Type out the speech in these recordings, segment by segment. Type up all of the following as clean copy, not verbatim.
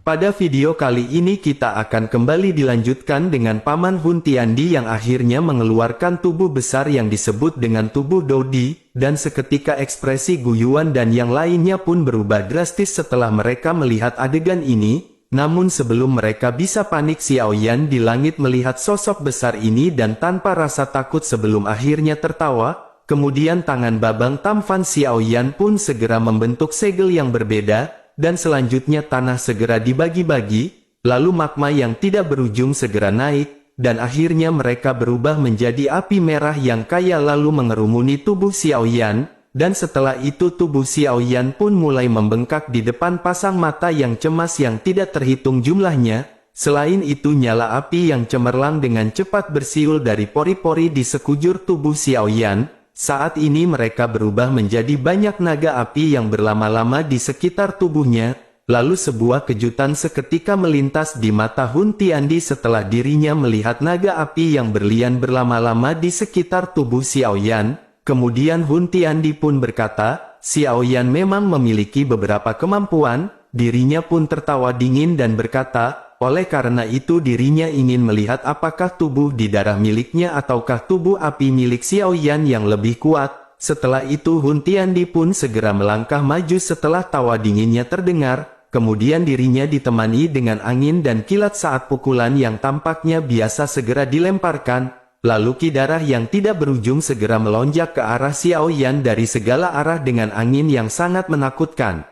Pada video kali ini kita akan kembali dilanjutkan dengan Paman Hun Tiandi yang akhirnya mengeluarkan tubuh besar yang disebut dengan tubuh Dodi, dan seketika ekspresi Gu Yuan dan yang lainnya pun berubah drastis setelah mereka melihat adegan ini. Namun sebelum mereka bisa panik, Xiao Yan di langit melihat sosok besar ini dan tanpa rasa takut sebelum akhirnya tertawa. Kemudian tangan Babang Tamfan Xiao Yan pun segera membentuk segel yang berbeda. Dan selanjutnya tanah segera dibagi-bagi, lalu magma yang tidak berujung segera naik, dan akhirnya mereka berubah menjadi api merah yang kaya lalu mengerumuni tubuh Xiao Yan, dan setelah itu tubuh Xiao Yan pun mulai membengkak di depan pasang mata yang cemas yang tidak terhitung jumlahnya. Selain itu nyala api yang cemerlang dengan cepat bersiul dari pori-pori di sekujur tubuh Xiao Yan. Saat ini mereka berubah menjadi banyak naga api yang berlama-lama di sekitar tubuhnya, lalu sebuah kejutan seketika melintas di mata Hun Tiandi setelah dirinya melihat naga api yang berlian berlama-lama di sekitar tubuh Xiao Yan. Kemudian Hun Tiandi pun berkata, Xiao Yan memang memiliki beberapa kemampuan. Dirinya pun tertawa dingin dan berkata, oleh karena itu dirinya ingin melihat apakah tubuh di darah miliknya ataukah tubuh api milik Xiao Yan yang lebih kuat. Setelah itu Hun Tiandi pun segera melangkah maju setelah tawa dinginnya terdengar. Kemudian dirinya ditemani dengan angin dan kilat saat pukulan yang tampaknya biasa segera dilemparkan. Lalu ki darah yang tidak berujung segera melonjak ke arah Xiao Yan dari segala arah dengan angin yang sangat menakutkan.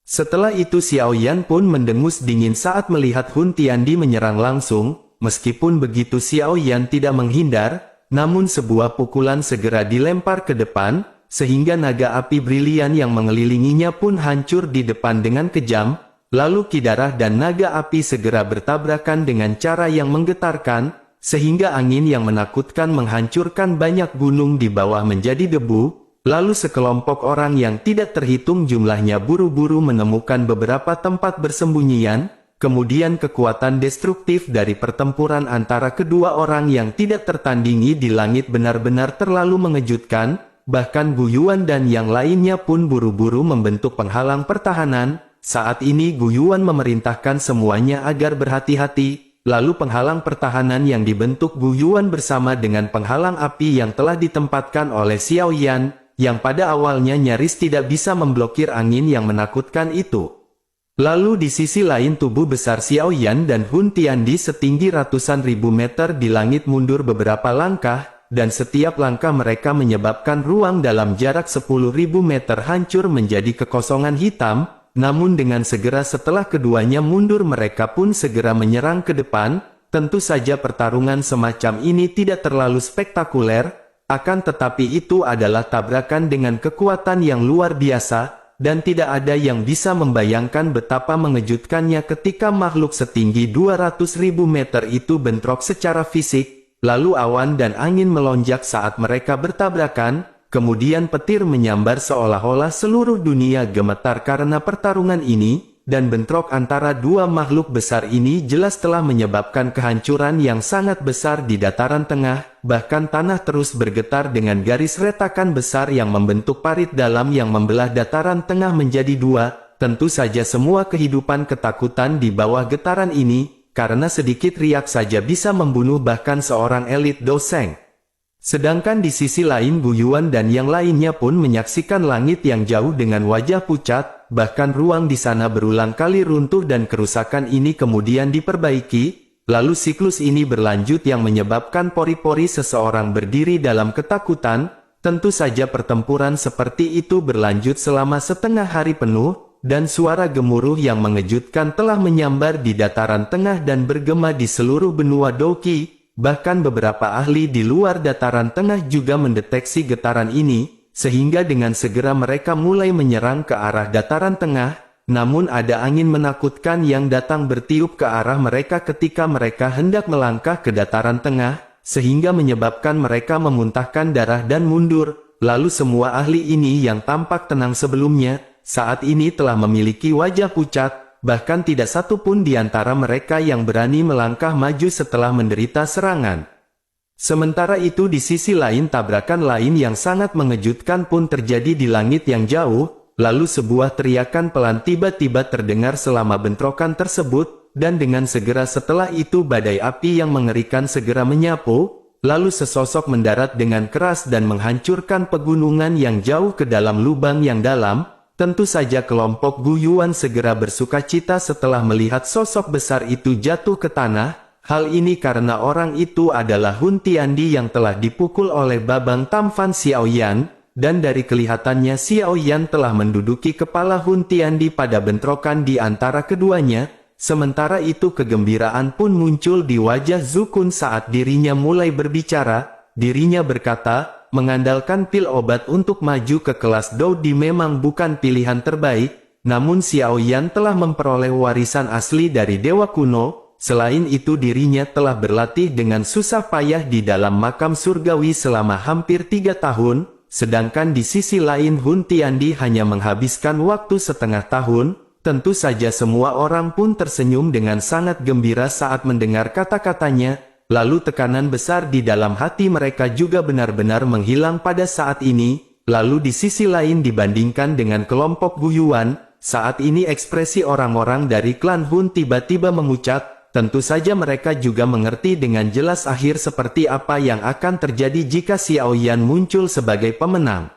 Setelah itu Xiao Yan pun mendengus dingin saat melihat Hun Tiandi menyerang langsung. Meskipun begitu Xiao Yan tidak menghindar, namun sebuah pukulan segera dilempar ke depan, sehingga naga api brilian yang mengelilinginya pun hancur di depan dengan kejam. Lalu ki darah dan naga api segera bertabrakan dengan cara yang menggetarkan, sehingga angin yang menakutkan menghancurkan banyak gunung di bawah menjadi debu. Lalu sekelompok orang yang tidak terhitung jumlahnya buru-buru menemukan beberapa tempat bersembunyian. Kemudian kekuatan destruktif dari pertempuran antara kedua orang yang tidak tertandingi di langit benar-benar terlalu mengejutkan. Bahkan Gu Yuan dan yang lainnya pun buru-buru membentuk penghalang pertahanan. Saat ini Gu Yuan memerintahkan semuanya agar berhati-hati. Lalu penghalang pertahanan yang dibentuk Gu Yuan bersama dengan penghalang api yang telah ditempatkan oleh Xiao Yan, yang pada awalnya nyaris tidak bisa memblokir angin yang menakutkan itu. Lalu di sisi lain tubuh besar Xiao Yan dan Hun Tiandi setinggi ratusan ribu meter di langit mundur beberapa langkah, dan setiap langkah mereka menyebabkan ruang dalam jarak 10.000 meter hancur menjadi kekosongan hitam. Namun dengan segera setelah keduanya mundur mereka pun segera menyerang ke depan. Tentu saja pertarungan semacam ini tidak terlalu spektakuler, akan tetapi itu adalah tabrakan dengan kekuatan yang luar biasa, dan tidak ada yang bisa membayangkan betapa mengejutkannya ketika makhluk setinggi 200.000 meter itu bentrok secara fisik. Lalu awan dan angin melonjak saat mereka bertabrakan, kemudian petir menyambar seolah-olah seluruh dunia gemetar karena pertarungan ini. Dan bentrok antara dua makhluk besar ini jelas telah menyebabkan kehancuran yang sangat besar di dataran tengah, bahkan tanah terus bergetar dengan garis retakan besar yang membentuk parit dalam yang membelah dataran tengah menjadi dua. Tentu saja semua kehidupan ketakutan di bawah getaran ini, karena sedikit riak saja bisa membunuh bahkan seorang elit doseng. Sedangkan di sisi lain Gu Yuan dan yang lainnya pun menyaksikan langit yang jauh dengan wajah pucat, bahkan ruang di sana berulang kali runtuh dan kerusakan ini kemudian diperbaiki. Lalu siklus ini berlanjut yang menyebabkan pori-pori seseorang berdiri dalam ketakutan. Tentu saja pertempuran seperti itu berlanjut selama setengah hari penuh, dan suara gemuruh yang mengejutkan telah menyambar di dataran tengah dan bergema di seluruh benua Doki. Bahkan beberapa ahli di luar dataran tengah juga mendeteksi getaran ini, sehingga dengan segera mereka mulai menyerang ke arah dataran tengah. Namun ada angin menakutkan yang datang bertiup ke arah mereka ketika mereka hendak melangkah ke dataran tengah, sehingga menyebabkan mereka memuntahkan darah dan mundur. Lalu semua ahli ini yang tampak tenang sebelumnya, saat ini telah memiliki wajah pucat. Bahkan tidak satu pun di antara mereka yang berani melangkah maju setelah menderita serangan. Sementara itu di sisi lain tabrakan lain yang sangat mengejutkan pun terjadi di langit yang jauh. lalu sebuah teriakan pelan tiba-tiba terdengar selama bentrokan tersebut, dan dengan segera setelah itu badai api yang mengerikan segera menyapu, lalu sesosok mendarat dengan keras dan menghancurkan pegunungan yang jauh ke dalam lubang yang dalam. Tentu saja kelompok Gu Yuan segera bersukacita setelah melihat sosok besar itu jatuh ke tanah. Hal ini karena orang itu adalah Hun Tiandi yang telah dipukul oleh Babang Tamfan Xiaoyan, dan dari kelihatannya Xiaoyan telah menduduki kepala Hun Tiandi pada bentrokan di antara keduanya. Sementara itu kegembiraan pun muncul di wajah Zukun saat dirinya mulai berbicara. Dirinya berkata, mengandalkan pil obat untuk maju ke kelas Doudi memang bukan pilihan terbaik, namun Xiaoyan telah memperoleh warisan asli dari Dewa Kuno. Selain itu dirinya telah berlatih dengan susah payah di dalam makam surgawi selama hampir 3 tahun, sedangkan di sisi lain Hun Tiandi hanya menghabiskan waktu setengah tahun. Tentu saja semua orang pun tersenyum dengan sangat gembira saat mendengar kata-katanya, lalu tekanan besar di dalam hati mereka juga benar-benar menghilang pada saat ini. Lalu di sisi lain dibandingkan dengan kelompok Gu Yuan, saat ini ekspresi orang-orang dari klan Hun tiba-tiba memucat. Tentu saja mereka juga mengerti dengan jelas akhir seperti apa yang akan terjadi jika Xiaoyan muncul sebagai pemenang.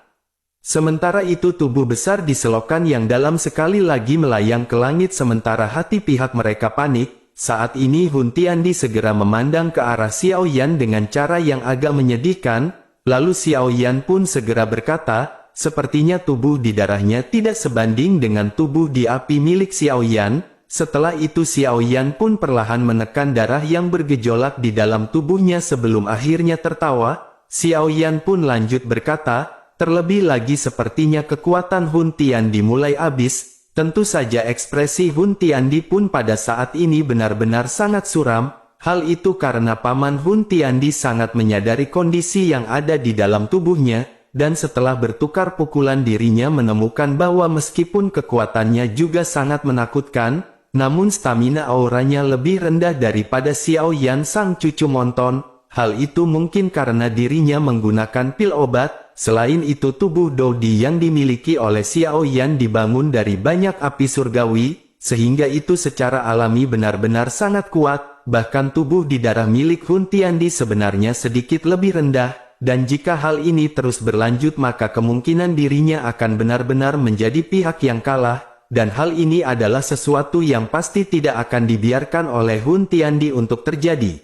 Sementara itu tubuh besar di selokan yang dalam sekali lagi melayang ke langit sementara hati pihak mereka panik. Saat ini Hun Tiandi segera memandang ke arah Xiaoyan dengan cara yang agak menyedihkan, lalu Xiaoyan pun segera berkata, sepertinya tubuh di darahnya tidak sebanding dengan tubuh di api milik Xiaoyan. Setelah itu Xiaoyan pun perlahan menekan darah yang bergejolak di dalam tubuhnya sebelum akhirnya tertawa. Xiaoyan pun lanjut berkata, terlebih lagi sepertinya kekuatan Hun Tiandi mulai habis. Tentu saja ekspresi Hun Tiandi pun pada saat ini benar-benar sangat suram. Hal itu karena Paman Hun Tiandi sangat menyadari kondisi yang ada di dalam tubuhnya, dan setelah bertukar pukulan dirinya menemukan bahwa meskipun kekuatannya juga sangat menakutkan, namun stamina auranya lebih rendah daripada Xiaoyan sang cucu monton. Hal itu mungkin karena dirinya menggunakan pil obat. Selain itu tubuh Doudi yang dimiliki oleh Xiaoyan dibangun dari banyak api surgawi, sehingga itu secara alami benar-benar sangat kuat. Bahkan tubuh di darah milik Hun Tiandi sebenarnya sedikit lebih rendah, dan jika hal ini terus berlanjut maka kemungkinan dirinya akan benar-benar menjadi pihak yang kalah, dan hal ini adalah sesuatu yang pasti tidak akan dibiarkan oleh Hun Tiandi untuk terjadi.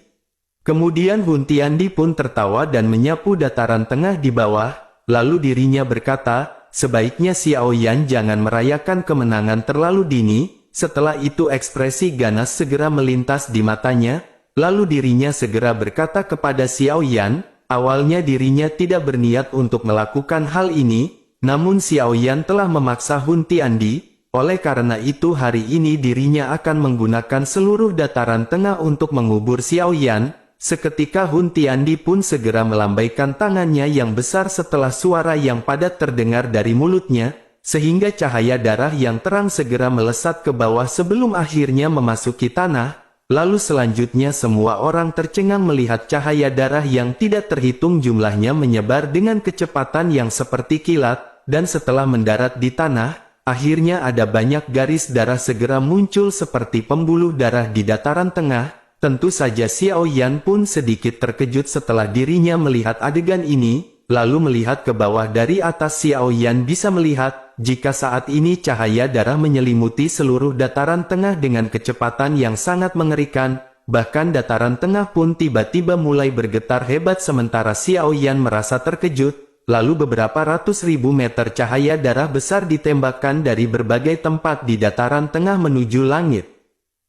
Kemudian Hun Tiandi pun tertawa dan menyapu dataran tengah di bawah. Lalu dirinya berkata, sebaiknya Xiaoyan jangan merayakan kemenangan terlalu dini. Setelah itu ekspresi ganas segera melintas di matanya. Lalu dirinya segera berkata kepada Xiaoyan, awalnya dirinya tidak berniat untuk melakukan hal ini, namun Xiaoyan telah memaksa Hun Tiandi. Oleh karena itu hari ini dirinya akan menggunakan seluruh dataran tengah untuk mengubur Xiaoyan. Seketika Hun Tiandi pun segera melambaikan tangannya yang besar setelah suara yang padat terdengar dari mulutnya, sehingga cahaya darah yang terang segera melesat ke bawah sebelum akhirnya memasuki tanah. Lalu selanjutnya semua orang tercengang melihat cahaya darah yang tidak terhitung jumlahnya menyebar dengan kecepatan yang seperti kilat, dan setelah mendarat di tanah, akhirnya ada banyak garis darah segera muncul seperti pembuluh darah di dataran tengah. Tentu saja Xiaoyan pun sedikit terkejut setelah dirinya melihat adegan ini, lalu melihat ke bawah. Dari atas Xiaoyan bisa melihat, jika saat ini cahaya darah menyelimuti seluruh dataran tengah dengan kecepatan yang sangat mengerikan, bahkan dataran tengah pun tiba-tiba mulai bergetar hebat sementara Xiaoyan merasa terkejut, lalu beberapa ratus ribu meter cahaya darah besar ditembakkan dari berbagai tempat di dataran tengah menuju langit.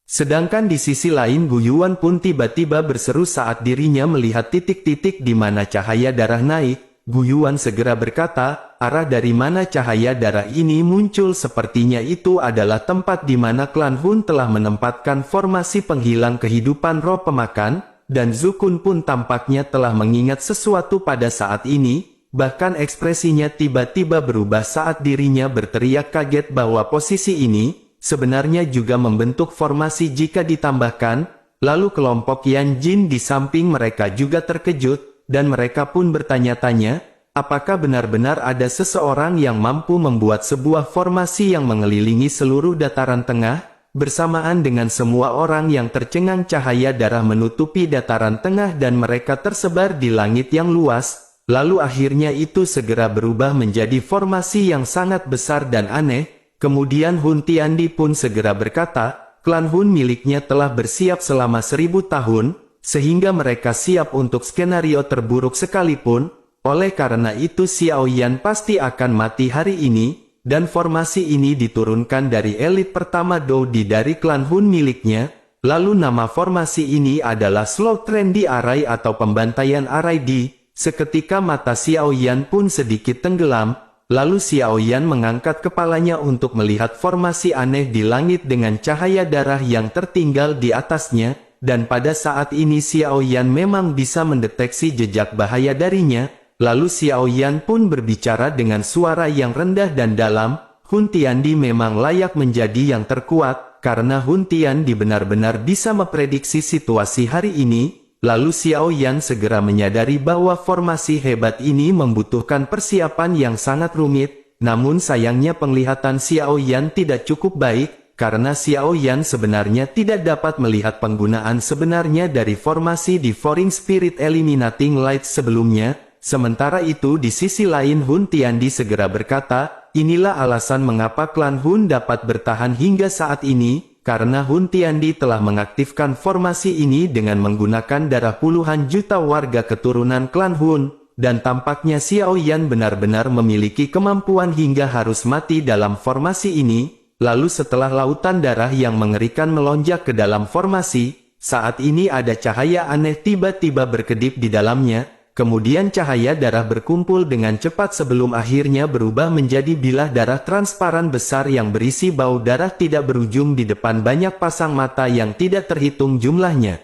Sedangkan di sisi lain Gu Yuan pun tiba-tiba berseru saat dirinya melihat titik-titik di mana cahaya darah naik. Gu Yuan segera berkata, arah dari mana cahaya darah ini muncul sepertinya itu adalah tempat di mana klan Hun telah menempatkan formasi penghilang kehidupan roh pemakan, dan Zukun pun tampaknya telah mengingat sesuatu pada saat ini. Bahkan ekspresinya tiba-tiba berubah saat dirinya berteriak kaget bahwa posisi ini sebenarnya juga membentuk formasi jika ditambahkan. Lalu kelompok Yan Jin di samping mereka juga terkejut, dan mereka pun bertanya-tanya, Apakah benar-benar ada seseorang yang mampu membuat sebuah formasi yang mengelilingi seluruh dataran tengah, bersamaan dengan semua orang yang tercengang cahaya darah menutupi dataran tengah dan mereka tersebar di langit yang luas, lalu akhirnya itu segera berubah menjadi formasi yang sangat besar dan aneh. Kemudian Hun Tiandi pun segera berkata, klan Hun miliknya telah bersiap selama 1000 tahun, sehingga mereka siap untuk skenario terburuk sekalipun. Oleh karena itu Xiao Yan pasti akan mati hari ini, dan formasi ini diturunkan dari elit pertama Dodi dari klan Hun miliknya. Lalu nama formasi ini adalah Slow Trendy Array atau pembantaian Array D. Seketika mata Xiao Yan pun sedikit tenggelam, lalu Xiao Yan mengangkat kepalanya untuk melihat formasi aneh di langit dengan cahaya darah yang tertinggal di atasnya, dan pada saat ini Xiao Yan memang bisa mendeteksi jejak bahaya darinya. Lalu Xiao Yan pun berbicara dengan suara yang rendah dan dalam, Hun Tiandi memang layak menjadi yang terkuat, karena Hun Tiandi benar-benar bisa memprediksi situasi hari ini. Lalu Xiao Yan segera menyadari bahwa formasi hebat ini membutuhkan persiapan yang sangat rumit, namun sayangnya penglihatan Xiao Yan tidak cukup baik, karena Xiao Yan sebenarnya tidak dapat melihat penggunaan sebenarnya dari formasi Devouring Spirit Eliminating Light sebelumnya. Sementara itu di sisi lain Hun Tiandi segera berkata, inilah alasan mengapa klan Hun dapat bertahan hingga saat ini, karena Hun Tiandi telah mengaktifkan formasi ini dengan menggunakan darah puluhan juta warga keturunan klan Hun, dan tampaknya Xiao Yan benar-benar memiliki kemampuan hingga harus mati dalam formasi ini. Lalu setelah lautan darah yang mengerikan melonjak ke dalam formasi, saat ini ada cahaya aneh tiba-tiba berkedip di dalamnya. Kemudian cahaya darah berkumpul dengan cepat sebelum akhirnya berubah menjadi bilah darah transparan besar yang berisi bau darah tidak berujung di depan banyak pasang mata yang tidak terhitung jumlahnya.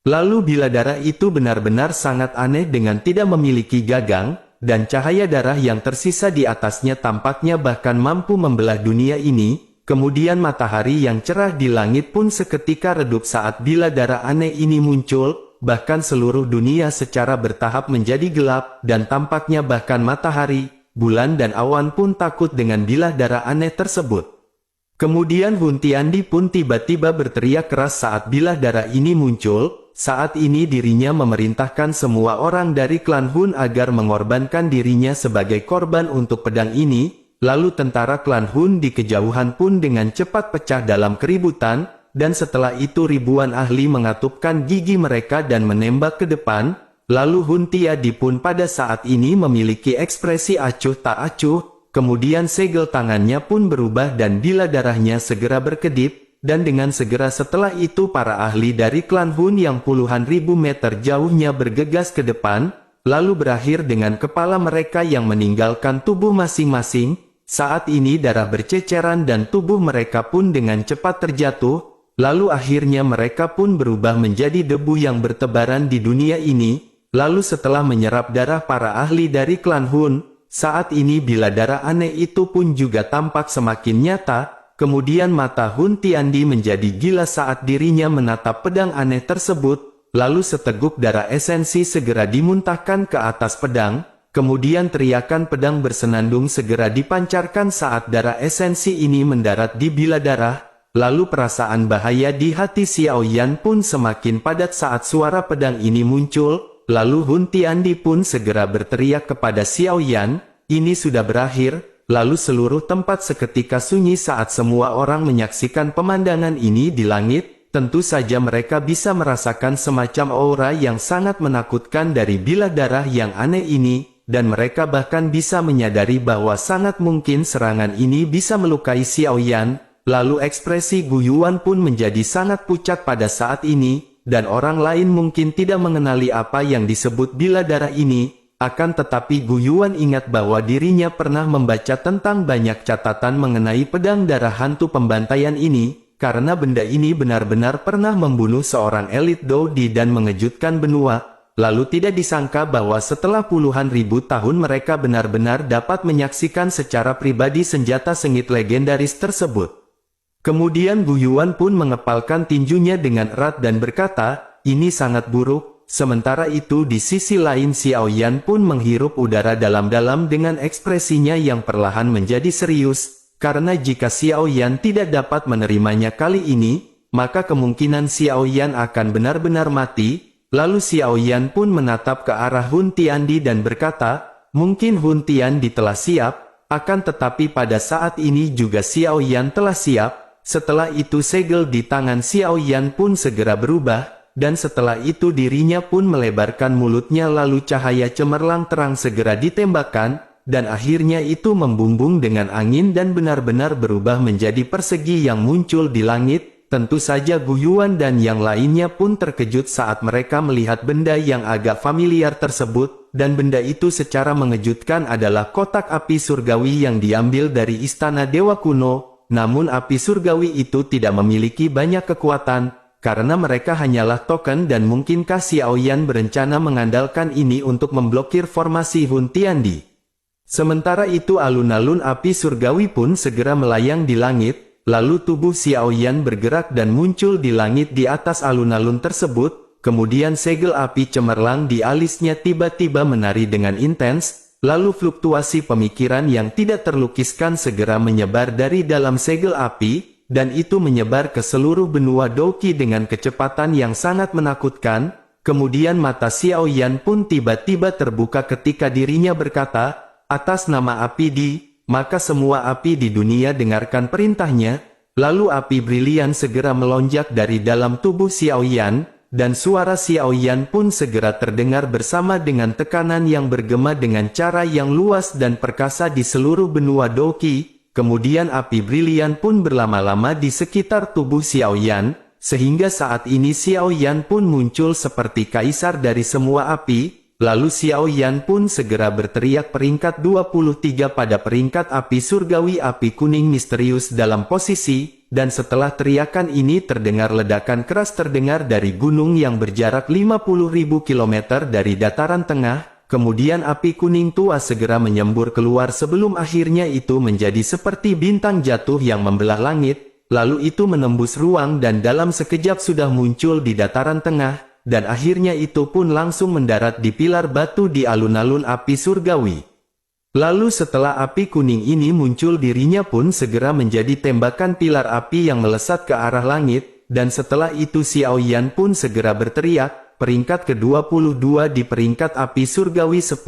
Lalu bilah darah itu benar-benar sangat aneh dengan tidak memiliki gagang, dan cahaya darah yang tersisa di atasnya tampaknya bahkan mampu membelah dunia ini. Kemudian matahari yang cerah di langit pun seketika redup saat bilah darah aneh ini muncul. Bahkan seluruh dunia secara bertahap menjadi gelap, dan tampaknya bahkan matahari, bulan dan awan pun takut dengan bilah darah aneh tersebut. Kemudian Hun Tiandi pun tiba-tiba berteriak keras saat bilah darah ini muncul. Saat ini dirinya memerintahkan semua orang dari klan Hun agar mengorbankan dirinya sebagai korban untuk pedang ini. Lalu tentara klan Hun di kejauhan pun dengan cepat pecah dalam keributan. Dan setelah itu ribuan ahli mengatupkan gigi mereka dan menembak ke depan. Lalu Hun Tiandi pun pada saat ini memiliki ekspresi acuh tak acuh. Kemudian segel tangannya pun berubah dan bilah darahnya segera berkedip. Dan dengan segera setelah itu para ahli dari klan Hun yang puluhan ribu meter jauhnya bergegas ke depan. Lalu berakhir dengan kepala mereka yang meninggalkan tubuh masing-masing. Saat ini darah berceceran dan tubuh mereka pun dengan cepat terjatuh. Lalu akhirnya mereka pun berubah menjadi debu yang bertebaran di dunia ini. Lalu setelah menyerap darah para ahli dari klan Hun, saat ini bilah darah aneh itu pun juga tampak semakin nyata. Kemudian mata Hun Tiandi menjadi gila saat dirinya menatap pedang aneh tersebut. Lalu seteguk darah esensi segera dimuntahkan ke atas pedang. Kemudian teriakan pedang bersenandung segera dipancarkan saat darah esensi ini mendarat di bilah darah. Lalu perasaan bahaya di hati Xiao Yan pun semakin padat saat suara pedang ini muncul. Lalu Hun Tiandi pun segera berteriak kepada Xiao Yan, ini sudah berakhir. Lalu seluruh tempat seketika sunyi saat semua orang menyaksikan pemandangan ini di langit. Tentu saja mereka bisa merasakan semacam aura yang sangat menakutkan dari bilah darah yang aneh ini. Dan mereka bahkan bisa menyadari bahwa sangat mungkin serangan ini bisa melukai Xiao Yan. Lalu ekspresi Gu Yuan pun menjadi sangat pucat pada saat ini, dan orang lain mungkin tidak mengenali apa yang disebut bilah darah ini. Akan tetapi Gu Yuan ingat bahwa dirinya pernah membaca tentang banyak catatan mengenai pedang darah hantu pembantaian ini, karena benda ini benar-benar pernah membunuh seorang elit Dodi dan mengejutkan benua. Lalu tidak disangka bahwa setelah puluhan ribu tahun mereka benar-benar dapat menyaksikan secara pribadi senjata sengit legendaris tersebut. Kemudian Gu Yuan pun mengepalkan tinjunya dengan erat dan berkata, ini sangat buruk, Sementara itu di sisi lain Xiao Yan pun menghirup udara dalam-dalam dengan ekspresinya yang perlahan menjadi serius, karena jika Xiao Yan tidak dapat menerimanya kali ini, maka kemungkinan Xiao Yan akan benar-benar mati. Lalu Xiao Yan pun menatap ke arah Hun Tiandi dan berkata, mungkin Hun Tiandi telah siap, akan tetapi pada saat ini juga Xiao Yan telah siap. Setelah itu segel di tangan Xiao Yan pun segera berubah. Dan setelah itu dirinya pun melebarkan mulutnya lalu cahaya cemerlang terang segera ditembakkan, dan akhirnya itu membumbung dengan angin dan benar-benar berubah menjadi persegi yang muncul di langit. Tentu saja Gu Yuan dan yang lainnya pun terkejut saat mereka melihat benda yang agak familiar tersebut, dan benda itu secara mengejutkan adalah kotak api surgawi yang diambil dari istana Dewa Kuno, namun api surgawi itu tidak memiliki banyak kekuatan, karena mereka hanyalah token dan mungkinkah Xiao Yan berencana mengandalkan ini untuk memblokir formasi Hun Tiandi. Sementara itu alun-alun api surgawi pun segera melayang di langit, lalu tubuh Xiao Yan bergerak dan muncul di langit di atas alun-alun tersebut, kemudian segel api cemerlang di alisnya tiba-tiba menari dengan intens, lalu fluktuasi pemikiran yang tidak terlukiskan segera menyebar dari dalam segel api, dan itu menyebar ke seluruh benua Douqi dengan kecepatan yang sangat menakutkan. Kemudian mata Xiao Yan pun tiba-tiba terbuka ketika dirinya berkata, atas nama api maka semua api di dunia dengarkan perintahnya. Lalu api brilian segera melonjak dari dalam tubuh Xiao Yan, dan suara Xiao Yan pun segera terdengar bersama dengan tekanan yang bergema dengan cara yang luas dan perkasa di seluruh benua Douqi. Kemudian api brilian pun berlama-lama di sekitar tubuh Xiao Yan, sehingga saat ini Xiao Yan pun muncul seperti kaisar dari semua api. Lalu Xiao Yan pun segera berteriak peringkat 23 pada peringkat api surgawi api kuning misterius dalam posisi, dan setelah teriakan ini terdengar ledakan keras terdengar dari gunung yang berjarak 50.000 km dari dataran tengah. Kemudian api kuning tua segera menyembur keluar sebelum akhirnya itu menjadi seperti bintang jatuh yang membelah langit, lalu itu menembus ruang dan dalam sekejap sudah muncul di dataran tengah, dan akhirnya itu pun langsung mendarat di pilar batu di alun-alun api surgawi. Lalu setelah api kuning ini muncul dirinya pun segera menjadi tembakan pilar api yang melesat ke arah langit, dan setelah itu Xiao Yan pun segera berteriak, peringkat ke-22 di peringkat api surgawi 10.000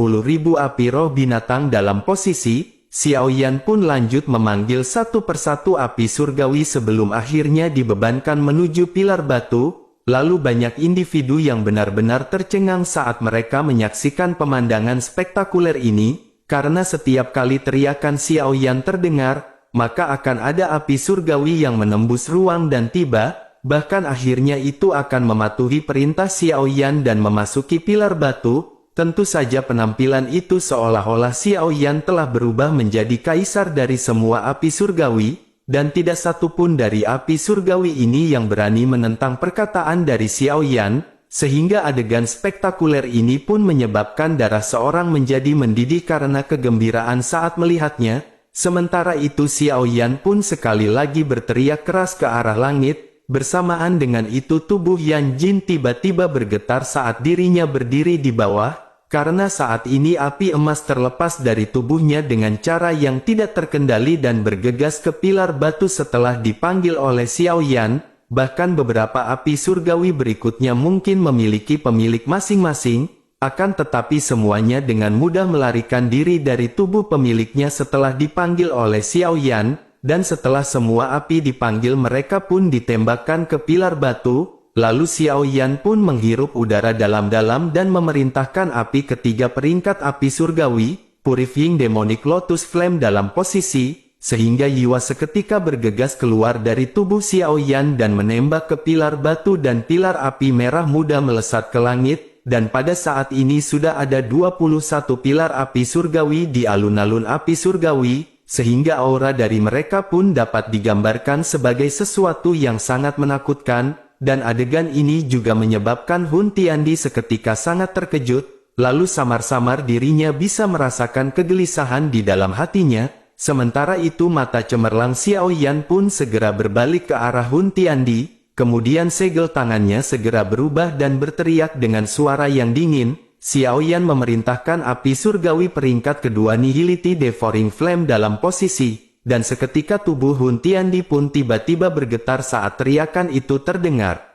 api roh binatang dalam posisi, Xiao Yan pun lanjut memanggil satu persatu api surgawi sebelum akhirnya dibebankan menuju pilar batu, lalu banyak individu yang benar-benar tercengang saat mereka menyaksikan pemandangan spektakuler ini, karena setiap kali teriakan Xiao Yan terdengar, maka akan ada api surgawi yang menembus ruang dan tiba, bahkan akhirnya itu akan mematuhi perintah Xiao Yan dan memasuki pilar batu. Tentu saja penampilan itu seolah-olah Xiao Yan telah berubah menjadi kaisar dari semua api surgawi, dan tidak satupun dari api surgawi ini yang berani menentang perkataan dari Xiao Yan, sehingga adegan spektakuler ini pun menyebabkan darah seorang menjadi mendidih karena kegembiraan saat melihatnya. Sementara itu Xiao Yan pun sekali lagi berteriak keras ke arah langit. Bersamaan dengan itu tubuh Yan Jin tiba-tiba bergetar saat dirinya berdiri di bawah, karena saat ini api emas terlepas dari tubuhnya dengan cara yang tidak terkendali dan bergegas ke pilar batu setelah dipanggil oleh Xiao Yan. Bahkan beberapa api surgawi berikutnya mungkin memiliki pemilik masing-masing, akan tetapi semuanya dengan mudah melarikan diri dari tubuh pemiliknya setelah dipanggil oleh Xiao Yan. Dan setelah semua api dipanggil mereka pun ditembakkan ke pilar batu, lalu Xiao Yan pun menghirup udara dalam-dalam dan memerintahkan api ketiga peringkat api surgawi, Purifying Demonic Lotus Flame dalam posisi, sehingga Yiwa seketika bergegas keluar dari tubuh Xiao Yan dan menembak ke pilar batu dan pilar api merah muda melesat ke langit, dan pada saat ini sudah ada 21 pilar api surgawi di alun-alun api surgawi, sehingga aura dari mereka pun dapat digambarkan sebagai sesuatu yang sangat menakutkan, dan adegan ini juga menyebabkan Hun Tiandi seketika sangat terkejut, lalu samar-samar dirinya bisa merasakan kegelisahan di dalam hatinya. Sementara itu mata cemerlang Xiao Yan pun segera berbalik ke arah Hun Tiandi, kemudian segel tangannya segera berubah dan berteriak dengan suara yang dingin. Xiaoyan memerintahkan api surgawi peringkat kedua Nihility Devouring Flame dalam posisi, dan seketika tubuh Hun Tiandi pun tiba-tiba bergetar saat teriakan itu terdengar.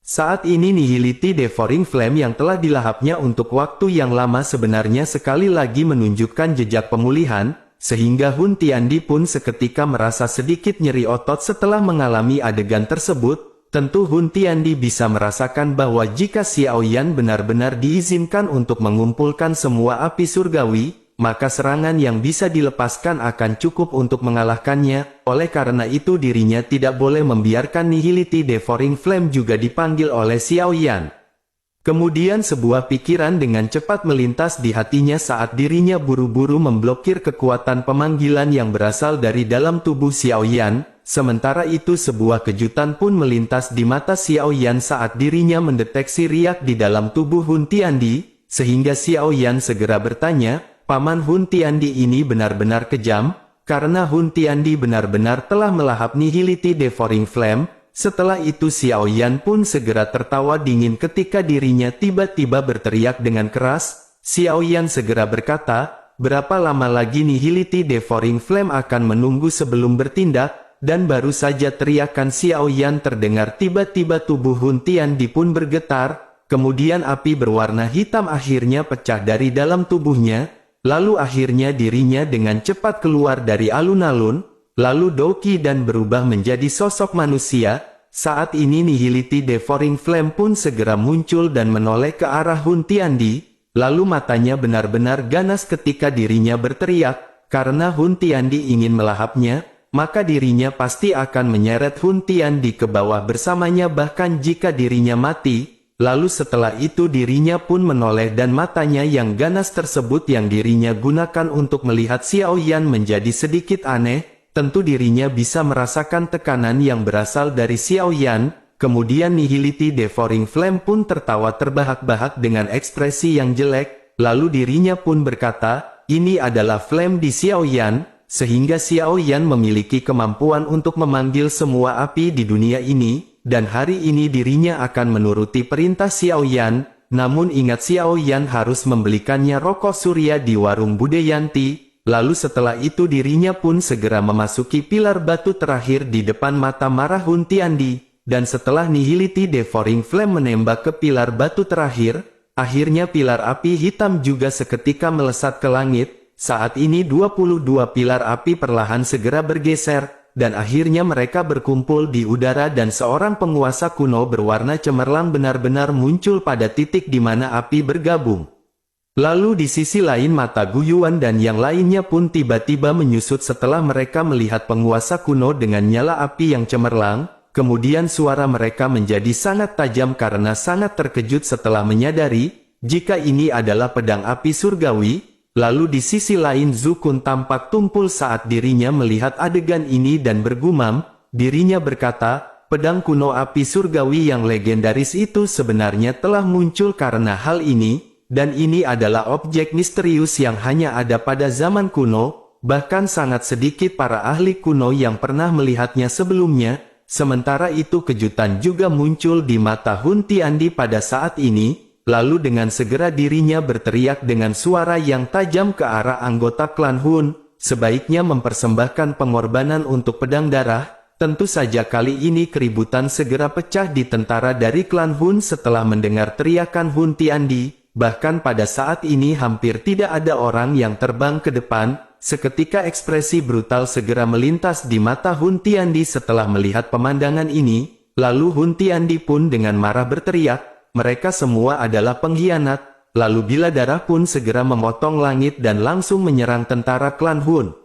Saat ini Nihility Devouring Flame yang telah dilahapnya untuk waktu yang lama sebenarnya sekali lagi menunjukkan jejak pemulihan, sehingga Hun Tiandi pun seketika merasa sedikit nyeri otot setelah mengalami adegan tersebut. Tentu Hun Tiandi bisa merasakan bahwa jika Xiaoyan benar-benar diizinkan untuk mengumpulkan semua api surgawi, maka serangan yang bisa dilepaskan akan cukup untuk mengalahkannya. Oleh karena itu dirinya tidak boleh membiarkan Nihility Devouring Flame juga dipanggil oleh Xiaoyan. Kemudian sebuah pikiran dengan cepat melintas di hatinya saat dirinya buru-buru memblokir kekuatan pemanggilan yang berasal dari dalam tubuh Xiaoyan. Sementara itu sebuah kejutan pun melintas di mata Xiaoyan saat dirinya mendeteksi riak di dalam tubuh Hun Tiandi, sehingga Xiaoyan segera bertanya, "Paman Hun Tiandi ini benar-benar kejam, karena Hun Tiandi benar-benar telah melahap Nihility Devouring Flame." Setelah itu Xiaoyan pun segera tertawa dingin ketika dirinya tiba-tiba berteriak dengan keras. Xiaoyan segera berkata, "Berapa lama lagi Nihility Devouring Flame akan menunggu sebelum bertindak?" Dan baru saja teriakan Xiaoyan terdengar tiba-tiba tubuh Hun Tiandi pun bergetar, kemudian api berwarna hitam akhirnya pecah dari dalam tubuhnya, lalu akhirnya dirinya dengan cepat keluar dari alun-alun, lalu Doki dan berubah menjadi sosok manusia. Saat ini Nihility Devouring Flame pun segera muncul dan menoleh ke arah Hun Tiandi, lalu matanya benar-benar ganas ketika dirinya berteriak, karena Hun Tiandi ingin melahapnya, maka dirinya pasti akan menyeret Hun Tiandi ke bawah bersamanya bahkan jika dirinya mati. Lalu setelah itu dirinya pun menoleh dan matanya yang ganas tersebut yang dirinya gunakan untuk melihat Xiaoyan menjadi sedikit aneh. Tentu dirinya bisa merasakan tekanan yang berasal dari Xiaoyan. Kemudian Nihility Devouring Flame pun tertawa terbahak-bahak dengan ekspresi yang jelek. Lalu dirinya pun berkata, "Ini adalah flame di Xiaoyan," sehingga Xiaoyan memiliki kemampuan untuk memanggil semua api di dunia ini, dan hari ini dirinya akan menuruti perintah Xiaoyan. Namun ingat Xiaoyan harus membelikannya rokok surya di warung Budayanti. Lalu setelah itu dirinya pun segera memasuki pilar batu terakhir di depan mata marah Hun Tiandi, dan setelah Nihility Devouring Flame menembak ke pilar batu terakhir, akhirnya pilar api hitam juga seketika melesat ke langit. Saat ini 22 pilar api perlahan segera bergeser, dan akhirnya mereka berkumpul di udara dan seorang penguasa kuno berwarna cemerlang benar-benar muncul pada titik di mana api bergabung. Lalu di sisi lain mata Guyuan dan yang lainnya pun tiba-tiba menyusut setelah mereka melihat penguasa kuno dengan nyala api yang cemerlang, kemudian suara mereka menjadi sangat tajam karena sangat terkejut setelah menyadari, jika ini adalah pedang api surgawi. Lalu di sisi lain Zukun tampak tumpul saat dirinya melihat adegan ini dan bergumam, dirinya berkata, "Pedang kuno api surgawi yang legendaris itu sebenarnya telah muncul karena hal ini. Dan ini adalah objek misterius yang hanya ada pada zaman kuno, bahkan sangat sedikit para ahli kuno yang pernah melihatnya sebelumnya." Sementara itu kejutan juga muncul di mata Hun Tiandi pada saat ini, lalu dengan segera dirinya berteriak dengan suara yang tajam ke arah anggota klan Hun, "Sebaiknya mempersembahkan pengorbanan untuk pedang darah." Tentu saja kali ini keributan segera pecah di tentara dari klan Hun setelah mendengar teriakan Hun Tiandi. Bahkan pada saat ini hampir tidak ada orang yang terbang ke depan. Seketika ekspresi brutal segera melintas di mata Hun Tiandi setelah melihat pemandangan ini. Lalu Hun Tiandi pun dengan marah berteriak, "Mereka semua adalah pengkhianat." Lalu Biladarah pun segera memotong langit dan langsung menyerang tentara klan Hun.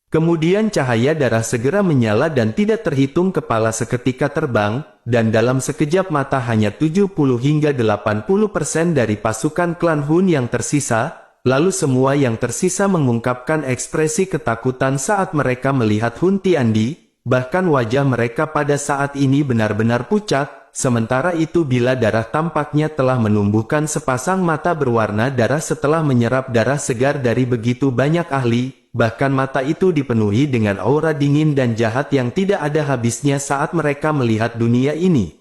Kemudian cahaya darah segera menyala dan tidak terhitung kepala seketika terbang, dan dalam sekejap mata hanya 70 hingga 80% dari pasukan klan Hun yang tersisa. Lalu semua yang tersisa mengungkapkan ekspresi ketakutan saat mereka melihat Hun Tiandi, bahkan wajah mereka pada saat ini benar-benar pucat. Sementara itu Biladarah tampaknya telah menumbuhkan sepasang mata berwarna darah setelah menyerap darah segar dari begitu banyak ahli. bahkan mata itu dipenuhi dengan aura dingin dan jahat yang tidak ada habisnya saat mereka melihat dunia ini.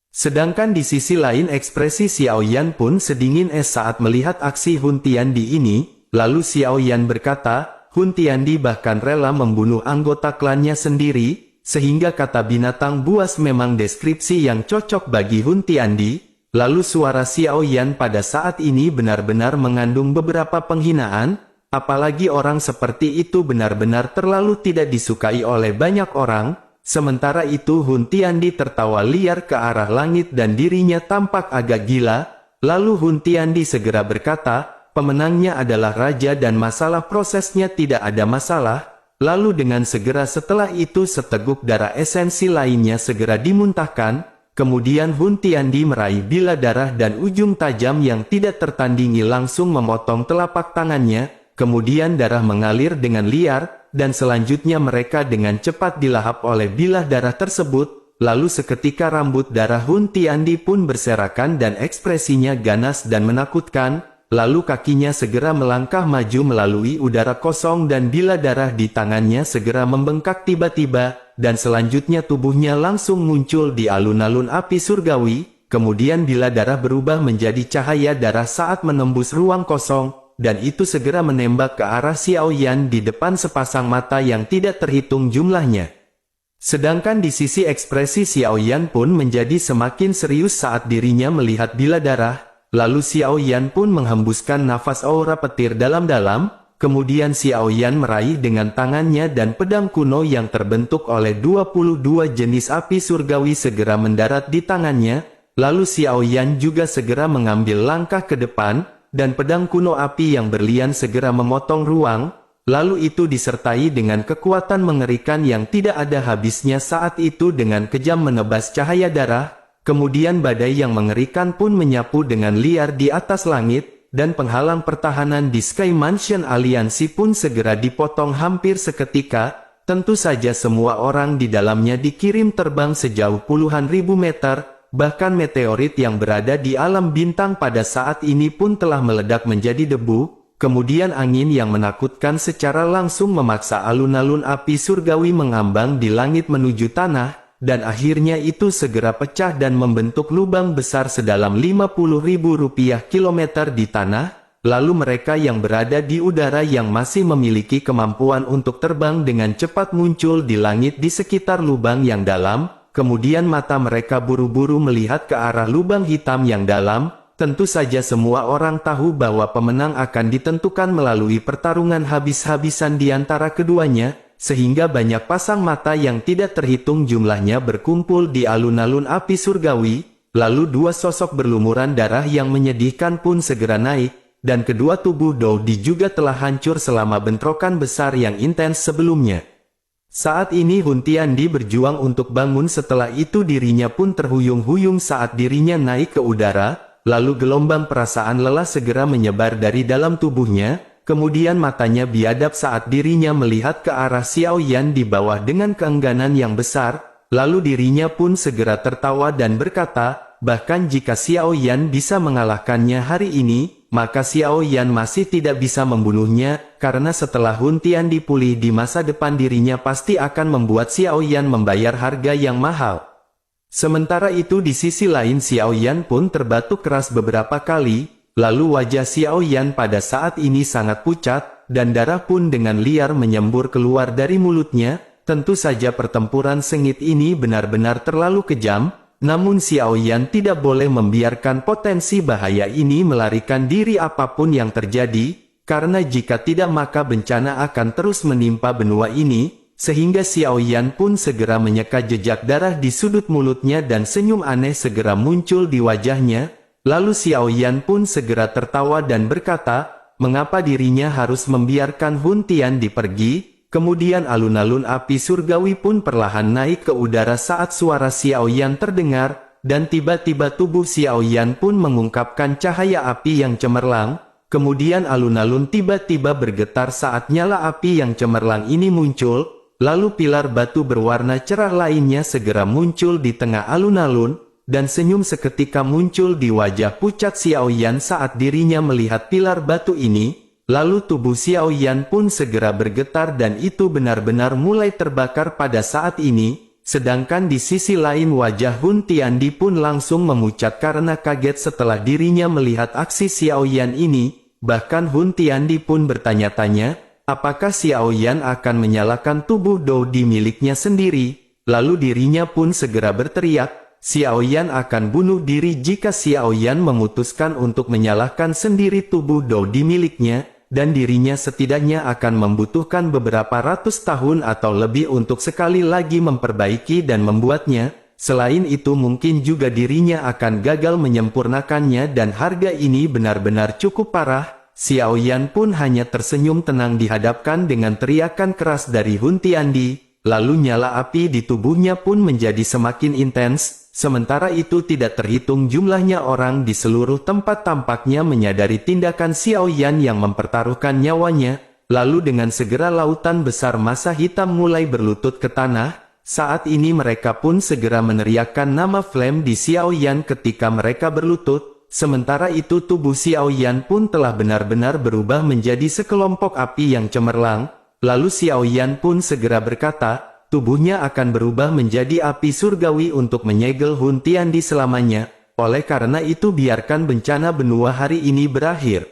Sedangkan di sisi lain ekspresi Xiao Yan pun sedingin es saat melihat aksi Hun Tiandi ini, lalu Xiao Yan berkata, Hun Tiandi bahkan rela membunuh anggota klannya sendiri, sehingga kata binatang buas memang deskripsi yang cocok bagi Hun Tiandi. Lalu suara Xiao Yan pada saat ini benar-benar mengandung beberapa penghinaan, apalagi orang seperti itu benar-benar terlalu tidak disukai oleh banyak orang. Sementara itu Hun Tiandi tertawa liar ke arah langit dan dirinya tampak agak gila. Lalu Hun Tiandi segera berkata, pemenangnya adalah raja dan masalah prosesnya tidak ada masalah. Lalu dengan segera setelah itu seteguk darah esensi lainnya segera dimuntahkan. Kemudian Hun Tiandi meraih bilah darah dan ujung tajam yang tidak tertandingi langsung memotong telapak tangannya. Kemudian darah mengalir dengan liar. Dan selanjutnya mereka dengan cepat dilahap oleh bilah darah tersebut, lalu seketika rambut darah Hun Tiandi pun berserakan dan ekspresinya ganas dan menakutkan, lalu kakinya segera melangkah maju melalui udara kosong dan bilah darah di tangannya segera membengkak tiba-tiba, dan selanjutnya tubuhnya langsung muncul di alun-alun api surgawi, kemudian bilah darah berubah menjadi cahaya darah saat menembus ruang kosong, dan itu segera menembak ke arah Xiao Yan di depan sepasang mata yang tidak terhitung jumlahnya. Sedangkan di sisi ekspresi Xiao Yan pun menjadi semakin serius saat dirinya melihat bilah darah, lalu Xiao Yan pun menghembuskan nafas aura petir dalam-dalam, kemudian Xiao Yan meraih dengan tangannya dan pedang kuno yang terbentuk oleh 22 jenis api surgawi segera mendarat di tangannya, lalu Xiao Yan juga segera mengambil langkah ke depan, dan pedang kuno api yang berlian segera memotong ruang, lalu itu disertai dengan kekuatan mengerikan yang tidak ada habisnya saat itu dengan kejam menebas cahaya darah, kemudian badai yang mengerikan pun menyapu dengan liar di atas langit, dan penghalang pertahanan di Sky Mansion Aliansi pun segera dipotong hampir seketika, tentu saja semua orang di dalamnya dikirim terbang sejauh puluhan ribu meter, bahkan meteorit yang berada di alam bintang pada saat ini pun telah meledak menjadi debu, kemudian angin yang menakutkan secara langsung memaksa alun-alun api surgawi mengambang di langit menuju tanah, dan akhirnya itu segera pecah dan membentuk lubang besar sedalam 50.000 rupiah kilometer di tanah, lalu mereka yang berada di udara yang masih memiliki kemampuan untuk terbang dengan cepat muncul di langit di sekitar lubang yang dalam. Kemudian mata mereka buru-buru melihat ke arah lubang hitam yang dalam, tentu saja semua orang tahu bahwa pemenang akan ditentukan melalui pertarungan habis-habisan di antara keduanya, sehingga banyak pasang mata yang tidak terhitung jumlahnya berkumpul di alun-alun api surgawi, lalu dua sosok berlumuran darah yang menyedihkan pun segera naik, dan kedua tubuh Dodi juga telah hancur selama bentrokan besar yang intens sebelumnya. Saat ini Hun Tiandi berjuang untuk bangun, setelah itu dirinya pun terhuyung-huyung saat dirinya naik ke udara, lalu gelombang perasaan lelah segera menyebar dari dalam tubuhnya, kemudian matanya biadab saat dirinya melihat ke arah Xiao Yan di bawah dengan keengganan yang besar, lalu dirinya pun segera tertawa dan berkata, bahkan jika Xiao Yan bisa mengalahkannya hari ini, maka Xiao Yan masih tidak bisa membunuhnya, karena setelah Hun Tiandi pulih di masa depan dirinya pasti akan membuat Xiao Yan membayar harga yang mahal. Sementara itu di sisi lain Xiao Yan pun terbatuk keras beberapa kali, lalu wajah Xiao Yan pada saat ini sangat pucat, dan darah pun dengan liar menyembur keluar dari mulutnya. Tentu saja pertempuran sengit ini benar-benar terlalu kejam. Namun Xiao Yan tidak boleh membiarkan potensi bahaya ini melarikan diri apapun yang terjadi, karena jika tidak maka bencana akan terus menimpa benua ini, sehingga Xiao Yan pun segera menyeka jejak darah di sudut mulutnya dan senyum aneh segera muncul di wajahnya, lalu Xiao Yan pun segera tertawa dan berkata, mengapa dirinya harus membiarkan Hun Tiandi pergi? Kemudian alun-alun api surgawi pun perlahan naik ke udara saat suara Xiao Yan terdengar, dan tiba-tiba tubuh Xiao Yan pun mengungkapkan cahaya api yang cemerlang, kemudian alun-alun tiba-tiba bergetar saat nyala api yang cemerlang ini muncul, lalu pilar batu berwarna cerah lainnya segera muncul di tengah alun-alun, dan senyum seketika muncul di wajah pucat Xiao Yan saat dirinya melihat pilar batu ini. Lalu tubuh Xiao Yan pun segera bergetar dan itu benar-benar mulai terbakar pada saat ini, sedangkan di sisi lain wajah Hun Tiandi pun langsung memucat karena kaget setelah dirinya melihat aksi Xiao Yan ini, bahkan Hun Tiandi pun bertanya-tanya, apakah Xiao Yan akan menyalakan tubuh Dodi miliknya sendiri, lalu dirinya pun segera berteriak, Xiao Yan akan bunuh diri jika Xiao Yan memutuskan untuk menyalahkan sendiri tubuh Dodi miliknya, dan dirinya setidaknya akan membutuhkan beberapa ratus tahun atau lebih untuk sekali lagi memperbaiki dan membuatnya. Selain itu mungkin juga dirinya akan gagal menyempurnakannya dan harga ini benar-benar cukup parah. Xiao Yan pun hanya tersenyum tenang dihadapkan dengan teriakan keras dari Hun Tiandi, lalu nyala api di tubuhnya pun menjadi semakin intens. Sementara itu tidak terhitung jumlahnya orang di seluruh tempat tampaknya menyadari tindakan Xiao Yan yang mempertaruhkan nyawanya, lalu dengan segera lautan besar massa hitam mulai berlutut ke tanah. Saat ini mereka pun segera meneriakkan nama Flame di Xiao Yan ketika mereka berlutut, sementara itu tubuh Xiao Yan pun telah benar-benar berubah menjadi sekelompok api yang cemerlang, lalu Xiao Yan pun segera berkata, tubuhnya akan berubah menjadi api surgawi untuk menyegel Hun Tiandi selamanya, oleh karena itu biarkan bencana benua hari ini berakhir.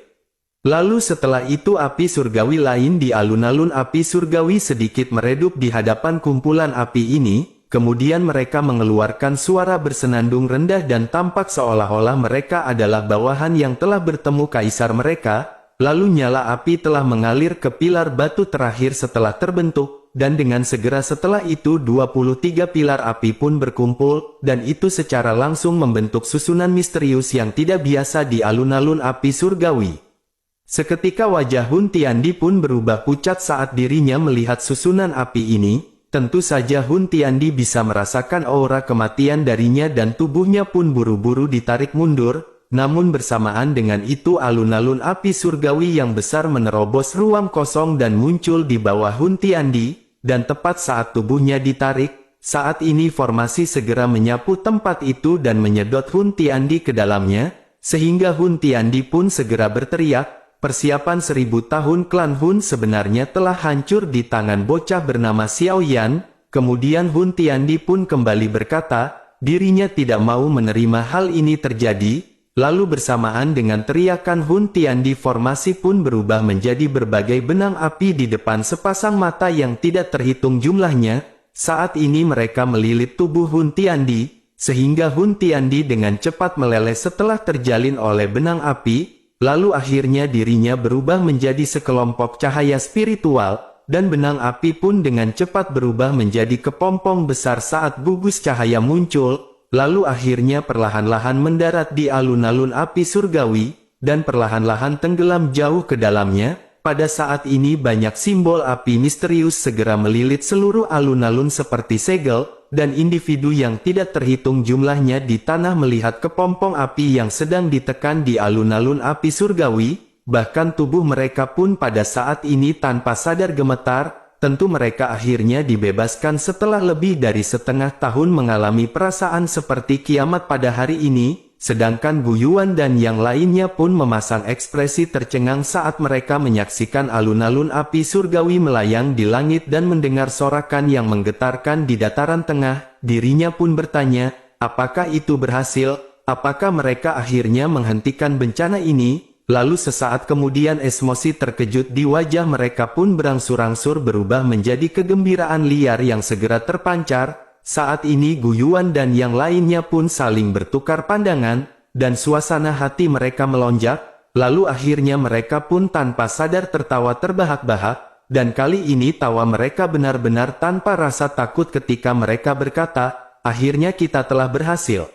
Lalu setelah itu api surgawi lain di alun-alun api surgawi sedikit meredup di hadapan kumpulan api ini, kemudian mereka mengeluarkan suara bersenandung rendah dan tampak seolah-olah mereka adalah bawahan yang telah bertemu kaisar mereka, lalu nyala api telah mengalir ke pilar batu terakhir setelah terbentuk. Dan dengan segera setelah itu 23 pilar api pun berkumpul, dan itu secara langsung membentuk susunan misterius yang tidak biasa di alun-alun api surgawi. Seketika wajah Hun Tiandi pun berubah pucat saat dirinya melihat susunan api ini, tentu saja Hun Tiandi bisa merasakan aura kematian darinya dan tubuhnya pun buru-buru ditarik mundur, namun bersamaan dengan itu alun-alun api surgawi yang besar menerobos ruang kosong dan muncul di bawah Hun Tiandi. Dan tepat saat tubuhnya ditarik, saat ini formasi segera menyapu tempat itu dan menyedot Hun Tiandi ke dalamnya, sehingga Hun Tiandi pun segera berteriak, persiapan 1000 tahun klan Hun sebenarnya telah hancur di tangan bocah bernama Xiao Yan. Kemudian Hun Tiandi pun kembali berkata, dirinya tidak mau menerima hal ini terjadi. Lalu bersamaan dengan teriakan Hun Tiandi formasi pun berubah menjadi berbagai benang api di depan sepasang mata yang tidak terhitung jumlahnya. Saat ini mereka melilit tubuh Hun Tiandi, sehingga Hun Tiandi dengan cepat meleleh setelah terjalin oleh benang api, lalu akhirnya dirinya berubah menjadi sekelompok cahaya spiritual, dan benang api pun dengan cepat berubah menjadi kepompong besar saat gugus cahaya muncul. Lalu akhirnya perlahan-lahan mendarat di alun-alun api surgawi, dan perlahan-lahan tenggelam jauh ke dalamnya. Pada saat ini banyak simbol api misterius segera melilit seluruh alun-alun seperti segel, dan individu yang tidak terhitung jumlahnya di tanah melihat kepompong api yang sedang ditekan di alun-alun api surgawi, bahkan tubuh mereka pun pada saat ini tanpa sadar gemetar. Tentu mereka akhirnya dibebaskan setelah lebih dari setengah tahun mengalami perasaan seperti kiamat pada hari ini, sedangkan Gu Yuan dan yang lainnya pun memasang ekspresi tercengang saat mereka menyaksikan alun-alun api surgawi melayang di langit dan mendengar sorakan yang menggetarkan di dataran tengah. Dirinya pun bertanya, apakah itu berhasil? Apakah mereka akhirnya menghentikan bencana ini? Lalu sesaat kemudian emosi terkejut di wajah mereka pun berangsur-angsur berubah menjadi kegembiraan liar yang segera terpancar. Saat ini Gu Yuan dan yang lainnya pun saling bertukar pandangan, dan suasana hati mereka melonjak. Lalu akhirnya mereka pun tanpa sadar tertawa terbahak-bahak, dan kali ini tawa mereka benar-benar tanpa rasa takut ketika mereka berkata, akhirnya kita telah berhasil.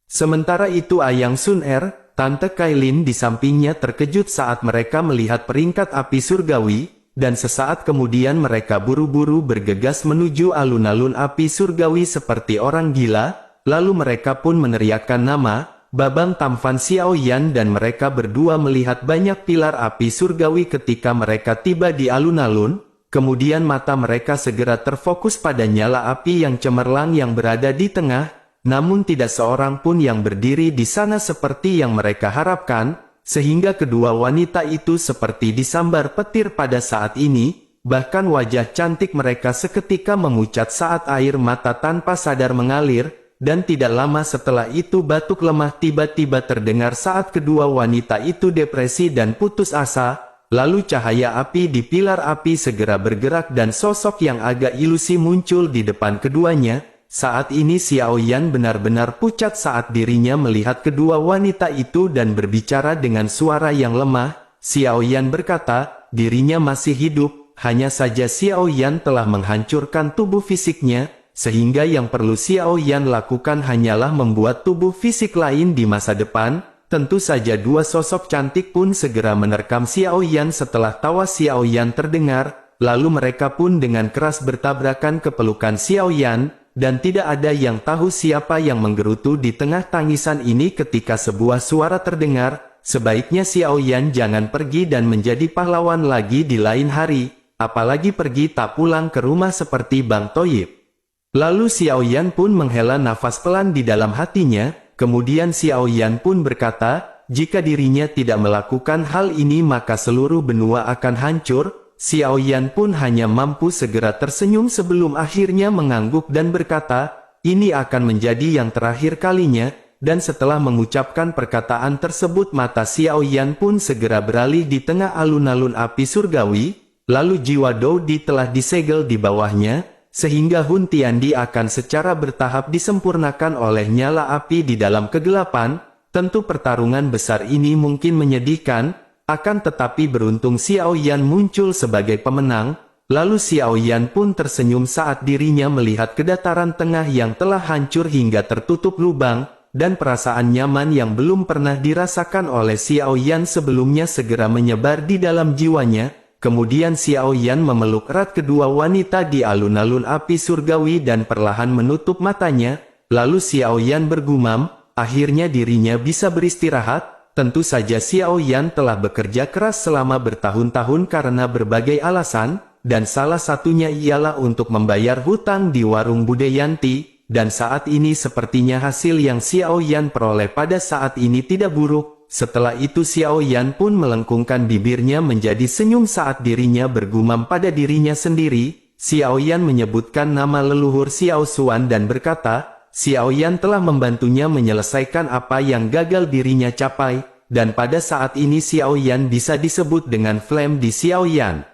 Sementara itu Ayang Sun Er, Tante Kailin di sampingnya terkejut saat mereka melihat peringkat api surgawi, dan sesaat kemudian mereka buru-buru bergegas menuju alun-alun api surgawi seperti orang gila, lalu mereka pun meneriakkan nama, Babang Tamfan Xiao Yan dan mereka berdua melihat banyak pilar api surgawi ketika mereka tiba di alun-alun, kemudian mata mereka segera terfokus pada nyala api yang cemerlang yang berada di tengah. Namun tidak seorang pun yang berdiri di sana seperti yang mereka harapkan. sehingga kedua wanita itu seperti disambar petir pada saat ini, bahkan wajah cantik mereka seketika memucat saat air mata tanpa sadar mengalir, dan tidak lama setelah itu batuk lemah tiba-tiba terdengar saat kedua wanita itu depresi dan putus asa. Lalu cahaya api di pilar api segera bergerak dan sosok yang agak ilusi muncul di depan keduanya. Saat ini Xiao Yan benar-benar pucat saat dirinya melihat kedua wanita itu dan berbicara dengan suara yang lemah. Xiao Yan berkata, dirinya masih hidup, hanya saja Xiao Yan telah menghancurkan tubuh fisiknya, sehingga yang perlu Xiao Yan lakukan hanyalah membuat tubuh fisik lain di masa depan. Tentu saja dua sosok cantik pun segera menerkam Xiao Yan setelah tawa Xiao Yan terdengar, lalu mereka pun dengan keras bertabrakan ke pelukan Xiao Yan, dan tidak ada yang tahu siapa yang menggerutu di tengah tangisan ini ketika sebuah suara terdengar, sebaiknya Xiao Yan jangan pergi dan menjadi pahlawan lagi di lain hari, apalagi pergi tak pulang ke rumah seperti Bang Toyib. Lalu Xiao Yan pun menghela nafas pelan di dalam hatinya. Kemudian Xiao Yan pun berkata, jika dirinya tidak melakukan hal ini maka seluruh benua akan hancur. Xiao Yan pun hanya mampu segera tersenyum sebelum akhirnya mengangguk dan berkata, ini akan menjadi yang terakhir kalinya, dan setelah mengucapkan perkataan tersebut mata Xiao Yan pun segera beralih di tengah alun-alun api surgawi, lalu jiwa Dou Di telah disegel di bawahnya, sehingga Hun Tiandi akan secara bertahap disempurnakan oleh nyala api di dalam kegelapan. Tentu pertarungan besar ini mungkin menyedihkan, akan tetapi beruntung Xiao Yan muncul sebagai pemenang. Lalu Xiao Yan pun tersenyum saat dirinya melihat kedataran tengah yang telah hancur hingga tertutup lubang, dan perasaan nyaman yang belum pernah dirasakan oleh Xiao Yan sebelumnya segera menyebar di dalam jiwanya. Kemudian Xiao Yan memeluk erat kedua wanita di alun-alun api surgawi dan perlahan menutup matanya. Lalu Xiao Yan bergumam, akhirnya dirinya bisa beristirahat. Tentu saja Xiao Yan telah bekerja keras selama bertahun-tahun karena berbagai alasan, dan salah satunya ialah untuk membayar hutang di warung Bude Yanti, dan saat ini sepertinya hasil yang Xiao Yan peroleh pada saat ini tidak buruk. Setelah itu Xiao Yan pun melengkungkan bibirnya menjadi senyum saat dirinya bergumam pada dirinya sendiri. Xiao Yan menyebutkan nama leluhur Xiao Xuan dan berkata, Xiao Yan telah membantunya menyelesaikan apa yang gagal dirinya capai, dan pada saat ini Xiao Yan bisa disebut dengan Flame di Xiao Yan.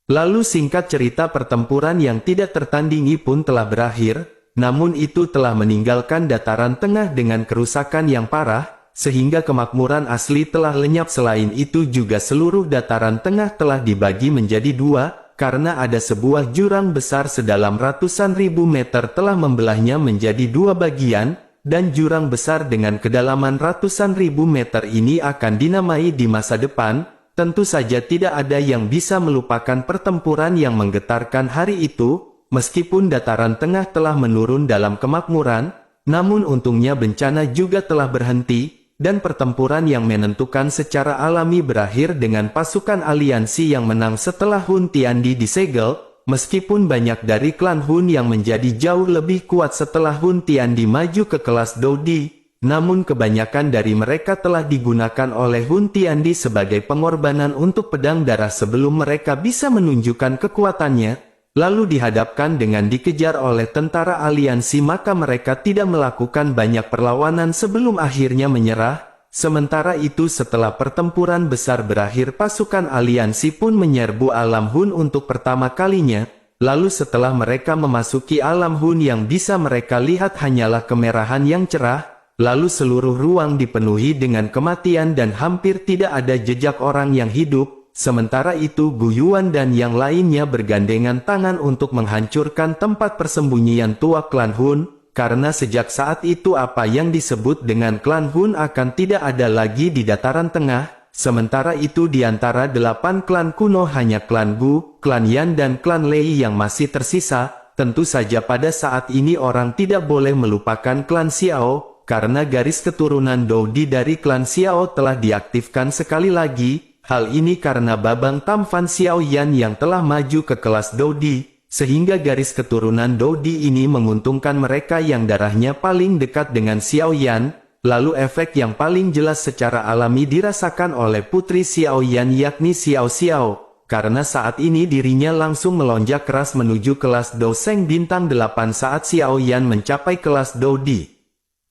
Lalu singkat cerita pertempuran yang tidak tertandingi pun telah berakhir, namun itu telah meninggalkan dataran tengah dengan kerusakan yang parah, sehingga kemakmuran asli telah lenyap. Selain itu juga seluruh dataran tengah telah dibagi menjadi dua, karena ada sebuah jurang besar sedalam ratusan ribu meter telah membelahnya menjadi dua bagian, dan jurang besar dengan kedalaman ratusan ribu meter ini akan dinamai di masa depan. Tentu saja tidak ada yang bisa melupakan pertempuran yang menggetarkan hari itu, meskipun dataran tengah telah menurun dalam kemakmuran, namun untungnya bencana juga telah berhenti, dan pertempuran yang menentukan secara alami berakhir dengan pasukan aliansi yang menang setelah Hun Tiandi disegel. Meskipun banyak dari klan Hun yang menjadi jauh lebih kuat setelah Hun Tiandi maju ke kelas Dou Di, namun kebanyakan dari mereka telah digunakan oleh Hun Tiandi sebagai pengorbanan untuk pedang darah sebelum mereka bisa menunjukkan kekuatannya. Lalu dihadapkan dengan dikejar oleh tentara aliansi maka mereka tidak melakukan banyak perlawanan sebelum akhirnya menyerah. Sementara itu setelah pertempuran besar berakhir pasukan aliansi pun menyerbu alam Hun untuk pertama kalinya. Lalu setelah mereka memasuki alam Hun yang bisa mereka lihat hanyalah kemerahan yang cerah, lalu seluruh ruang dipenuhi dengan kematian dan hampir tidak ada jejak orang yang hidup. Sementara itu Gu Yuan dan yang lainnya bergandengan tangan untuk menghancurkan tempat persembunyian tua klan Hun, karena sejak saat itu apa yang disebut dengan klan Hun akan tidak ada lagi di dataran tengah. Sementara itu di antara 8 klan kuno hanya klan Gu, klan Yan dan klan Lei yang masih tersisa. Tentu saja pada saat ini orang tidak boleh melupakan klan Xiao, karena garis keturunan Dou Di dari klan Xiao telah diaktifkan sekali lagi. Hal ini karena Babang Tamfan Xiao Yan yang telah maju ke kelas Dou Di, sehingga garis keturunan Dou Di ini menguntungkan mereka yang darahnya paling dekat dengan Xiao Yan. Lalu efek yang paling jelas secara alami dirasakan oleh putri Xiaoyan yakni Xiao Xiao, karena saat ini dirinya langsung melonjak keras menuju kelas Douseng bintang 8 saat Xiaoyan mencapai kelas Doudi.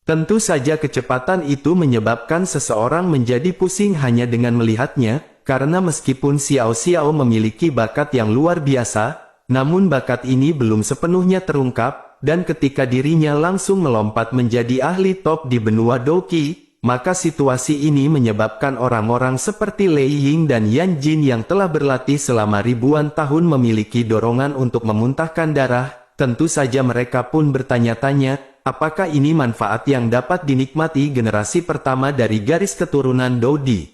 Tentu saja kecepatan itu menyebabkan seseorang menjadi pusing hanya dengan melihatnya, karena meskipun Xiao Xiao memiliki bakat yang luar biasa, namun bakat ini belum sepenuhnya terungkap, dan ketika dirinya langsung melompat menjadi ahli top di benua Douqi, maka situasi ini menyebabkan orang-orang seperti Lei Ying dan Yan Jin yang telah berlatih selama ribuan tahun memiliki dorongan untuk memuntahkan darah. Tentu saja mereka pun bertanya-tanya, apakah ini manfaat yang dapat dinikmati generasi pertama dari garis keturunan Doudi.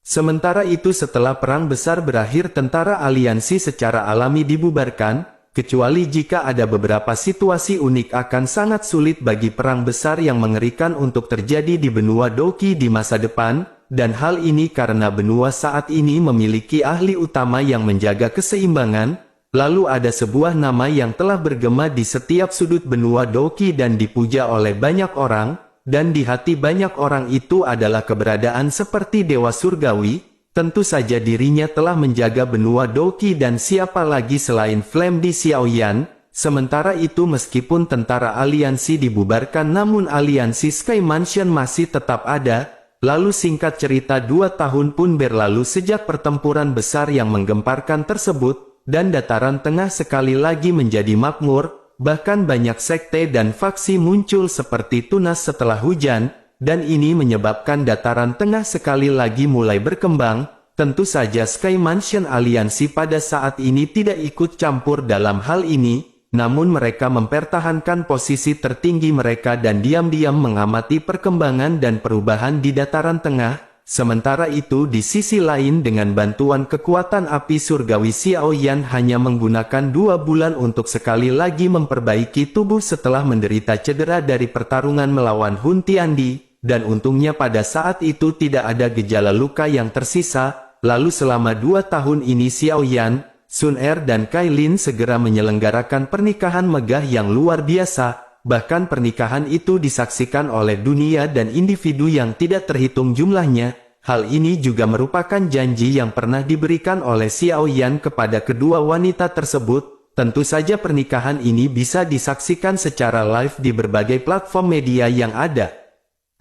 Sementara itu setelah perang besar berakhir, tentara aliansi secara alami dibubarkan, kecuali jika ada beberapa situasi unik akan sangat sulit bagi perang besar yang mengerikan untuk terjadi di benua Douqi di masa depan, dan hal ini karena benua saat ini memiliki ahli utama yang menjaga keseimbangan. Lalu ada sebuah nama yang telah bergema di setiap sudut benua Douqi dan dipuja oleh banyak orang, dan di hati banyak orang itu adalah keberadaan seperti Dewa Surgawi. Tentu saja dirinya telah menjaga benua Douqi dan siapa lagi selain Flame di Xiaoyan. Sementara itu meskipun tentara aliansi dibubarkan namun aliansi Sky Mansion masih tetap ada. Lalu singkat cerita 2 tahun pun berlalu sejak pertempuran besar yang menggemparkan tersebut, dan dataran tengah sekali lagi menjadi makmur, bahkan banyak sekte dan faksi muncul seperti tunas setelah hujan. Dan ini menyebabkan dataran tengah sekali lagi mulai berkembang. Tentu saja Sky Mansion aliansi pada saat ini tidak ikut campur dalam hal ini, namun mereka mempertahankan posisi tertinggi mereka dan diam-diam mengamati perkembangan dan perubahan di dataran tengah. Sementara itu di sisi lain dengan bantuan kekuatan api surgawi, Xiaoyan hanya menggunakan 2 bulan untuk sekali lagi memperbaiki tubuh setelah menderita cedera dari pertarungan melawan Hun Tiandi. Dan untungnya pada saat itu tidak ada gejala luka yang tersisa. Lalu selama 2 tahun ini Xiaoyan, Sun Er dan Kai Lin segera menyelenggarakan pernikahan megah yang luar biasa. Bahkan pernikahan itu disaksikan oleh dunia dan individu yang tidak terhitung jumlahnya. Hal ini juga merupakan janji yang pernah diberikan oleh Xiaoyan kepada kedua wanita tersebut. Tentu saja pernikahan ini bisa disaksikan secara live di berbagai platform media yang ada.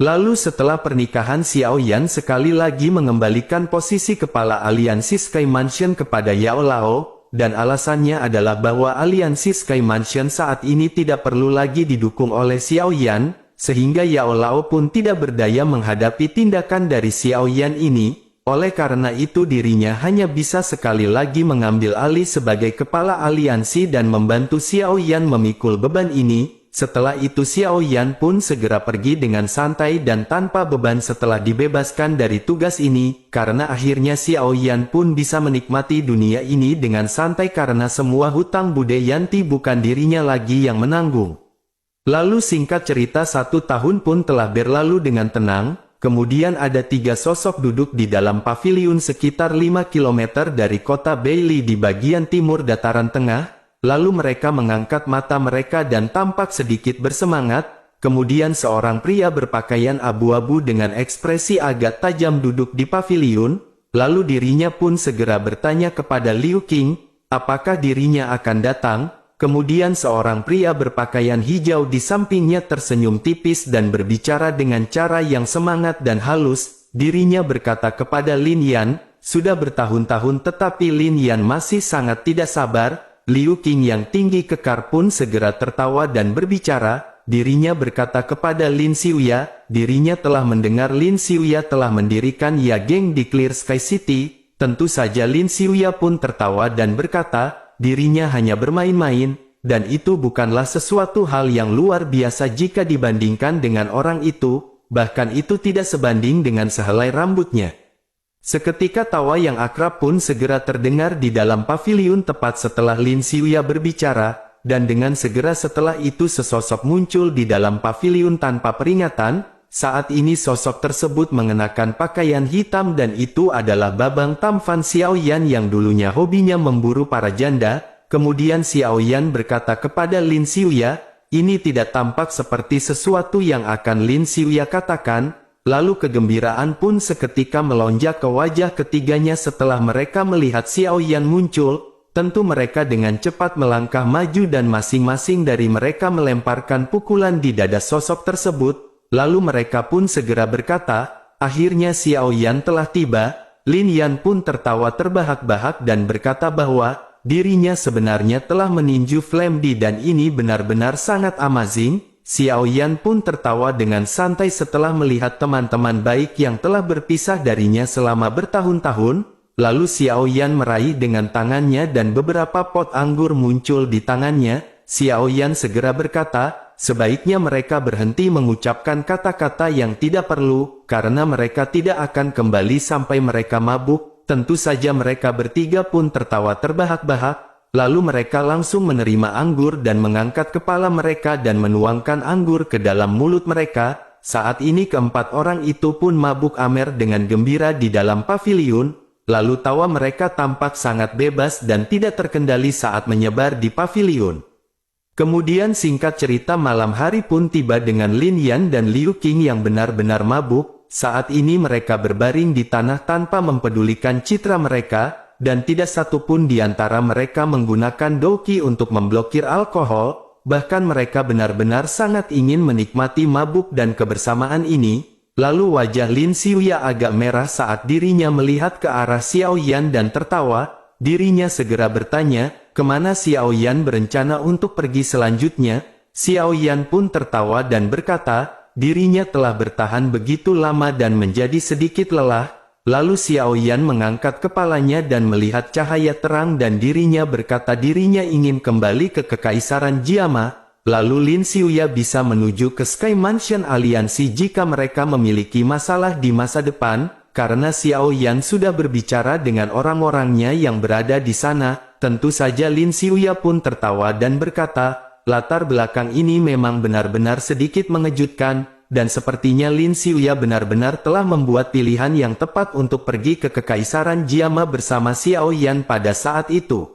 Lalu setelah pernikahan, Xiaoyan sekali lagi mengembalikan posisi kepala aliansi Sky Mansion kepada Yao Lao, dan alasannya adalah bahwa aliansi Sky Mansion saat ini tidak perlu lagi didukung oleh Xiaoyan, sehingga Yao Lao pun tidak berdaya menghadapi tindakan dari Xiaoyan ini. Oleh karena itu dirinya hanya bisa sekali lagi mengambil alih sebagai kepala aliansi dan membantu Xiaoyan memikul beban ini. Setelah itu Xiaoyan pun segera pergi dengan santai dan tanpa beban setelah dibebaskan dari tugas ini, karena akhirnya Xiaoyan pun bisa menikmati dunia ini dengan santai karena semua hutang Bude Yanti bukan dirinya lagi yang menanggung. Lalu singkat cerita 1 tahun pun telah berlalu dengan tenang, kemudian ada 3 sosok duduk di dalam paviliun sekitar 5 km dari kota Beili di bagian timur dataran tengah. Lalu mereka mengangkat mata mereka dan tampak sedikit bersemangat. Kemudian seorang pria berpakaian abu-abu dengan ekspresi agak tajam duduk di paviliun. Lalu dirinya pun segera bertanya kepada Liu Qing, apakah dirinya akan datang. Kemudian seorang pria berpakaian hijau di sampingnya tersenyum tipis dan berbicara dengan cara yang semangat dan halus. Dirinya berkata kepada Lin Yan, sudah bertahun-tahun tetapi Lin Yan masih sangat tidak sabar. Liu Qing yang tinggi kekar pun segera tertawa dan berbicara. Dirinya berkata kepada Lin Xiuya, dirinya telah mendengar Lin Xiuya telah mendirikan Ya Geng di Clear Sky City. Tentu saja Lin Xiuya pun tertawa dan berkata, dirinya hanya bermain-main, dan itu bukanlah sesuatu hal yang luar biasa jika dibandingkan dengan orang itu, bahkan itu tidak sebanding dengan sehelai rambutnya. Seketika tawa yang akrab pun segera terdengar di dalam paviliun tepat setelah Lin Xiuya berbicara, dan dengan segera setelah itu sesosok muncul di dalam paviliun tanpa peringatan. Saat ini sosok tersebut mengenakan pakaian hitam dan itu adalah Babang Tamfan Xiaoyan yang dulunya hobinya memburu para janda. Kemudian Xiaoyan berkata kepada Lin Xiuya, ini tidak tampak seperti sesuatu yang akan Lin Xiuya katakan, lalu kegembiraan pun seketika melonjak ke wajah ketiganya setelah mereka melihat Xiao Yan muncul. Tentu mereka dengan cepat melangkah maju dan masing-masing dari mereka melemparkan pukulan di dada sosok tersebut, lalu mereka pun segera berkata, akhirnya Xiao Yan telah tiba. Lin Yan pun tertawa terbahak-bahak dan berkata bahwa dirinya sebenarnya telah meninju Flame D dan ini benar-benar sangat amazing. Xiao Yan pun tertawa dengan santai setelah melihat teman-teman baik yang telah berpisah darinya selama bertahun-tahun. Lalu Xiao Yan meraih dengan tangannya dan beberapa pot anggur muncul di tangannya. Xiao Yan segera berkata, sebaiknya mereka berhenti mengucapkan kata-kata yang tidak perlu, karena mereka tidak akan kembali sampai mereka mabuk. Tentu saja mereka bertiga pun tertawa terbahak-bahak, lalu mereka langsung menerima anggur dan mengangkat kepala mereka dan menuangkan anggur ke dalam mulut mereka. Saat ini keempat orang itu pun mabuk amer dengan gembira di dalam paviliun. Lalu tawa mereka tampak sangat bebas dan tidak terkendali saat menyebar di paviliun. Kemudian singkat cerita malam hari pun tiba dengan Lin Yan dan Liu Qing yang benar-benar mabuk. Saat ini mereka berbaring di tanah tanpa mempedulikan citra mereka, dan tidak satupun di antara mereka menggunakan doki untuk memblokir alkohol, bahkan mereka benar-benar sangat ingin menikmati mabuk dan kebersamaan ini. Lalu wajah Lin Xiuya agak merah saat dirinya melihat ke arah Xiao Yan dan tertawa. Dirinya segera bertanya, kemana Xiao Yan berencana untuk pergi selanjutnya. Xiao Yan pun tertawa dan berkata, dirinya telah bertahan begitu lama dan menjadi sedikit lelah. Lalu Xiao Yan mengangkat kepalanya dan melihat cahaya terang dan dirinya berkata dirinya ingin kembali ke Kekaisaran Jiama. Lalu Lin Xiuya bisa menuju ke Sky Mansion Aliansi jika mereka memiliki masalah di masa depan, karena Xiao Yan sudah berbicara dengan orang-orangnya yang berada di sana. Tentu saja Lin Xiuya pun tertawa dan berkata, latar belakang ini memang benar-benar sedikit mengejutkan, dan sepertinya Lin Xiuya benar-benar telah membuat pilihan yang tepat untuk pergi ke Kekaisaran Jiama bersama Xiao Yan pada saat itu.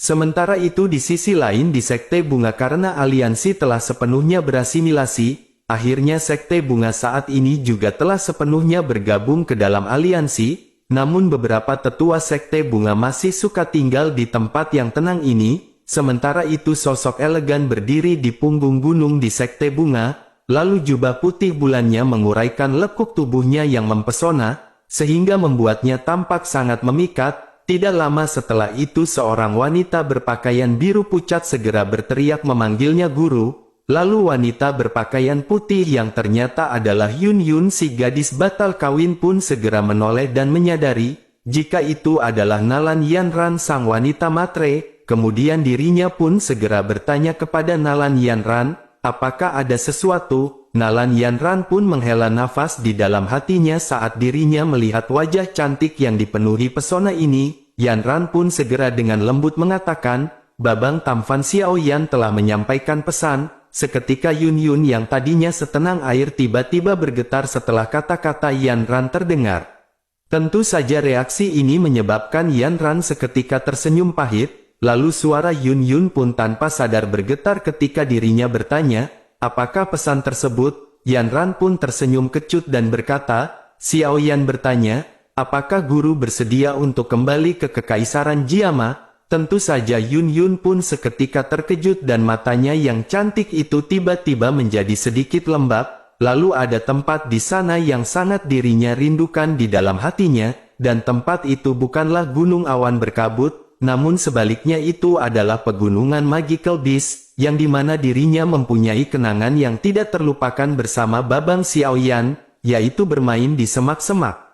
Sementara itu di sisi lain di Sekte Bunga karena aliansi telah sepenuhnya berasimilasi, akhirnya Sekte Bunga saat ini juga telah sepenuhnya bergabung ke dalam aliansi, namun beberapa tetua Sekte Bunga masih suka tinggal di tempat yang tenang ini. Sementara itu sosok elegan berdiri di punggung gunung di Sekte Bunga, lalu jubah putih bulannya menguraikan lekuk tubuhnya yang mempesona, sehingga membuatnya tampak sangat memikat. Tidak lama setelah itu seorang wanita berpakaian biru pucat segera berteriak memanggilnya guru. Lalu wanita berpakaian putih yang ternyata adalah Yun Yun si gadis batal kawin pun segera menoleh dan menyadari, jika itu adalah Nalan Yanran sang wanita matre. Kemudian dirinya pun segera bertanya kepada Nalan Yanran, apakah ada sesuatu? Nalan Yanran pun menghela nafas di dalam hatinya saat dirinya melihat wajah cantik yang dipenuhi pesona ini. Yanran pun segera dengan lembut mengatakan, Babang Tamfan Xiao Yan telah menyampaikan pesan. Seketika Yun Yun yang tadinya setenang air tiba-tiba bergetar setelah kata-kata Yanran terdengar. Tentu saja reaksi ini menyebabkan Yanran seketika tersenyum pahit, lalu suara Yun Yun pun tanpa sadar bergetar ketika dirinya bertanya, apakah pesan tersebut? Yanran pun tersenyum kecut dan berkata, Xiao Yan bertanya, apakah guru bersedia untuk kembali ke Kekaisaran Jiama? Tentu saja Yun Yun pun seketika terkejut dan matanya yang cantik itu tiba-tiba menjadi sedikit lembab. Lalu ada tempat di sana yang sangat dirinya rindukan di dalam hatinya, dan tempat itu bukanlah gunung awan berkabut, namun sebaliknya itu adalah pegunungan Magical Beast, yang dimana dirinya mempunyai kenangan yang tidak terlupakan bersama Babang Xiao Yan, yaitu bermain di semak-semak.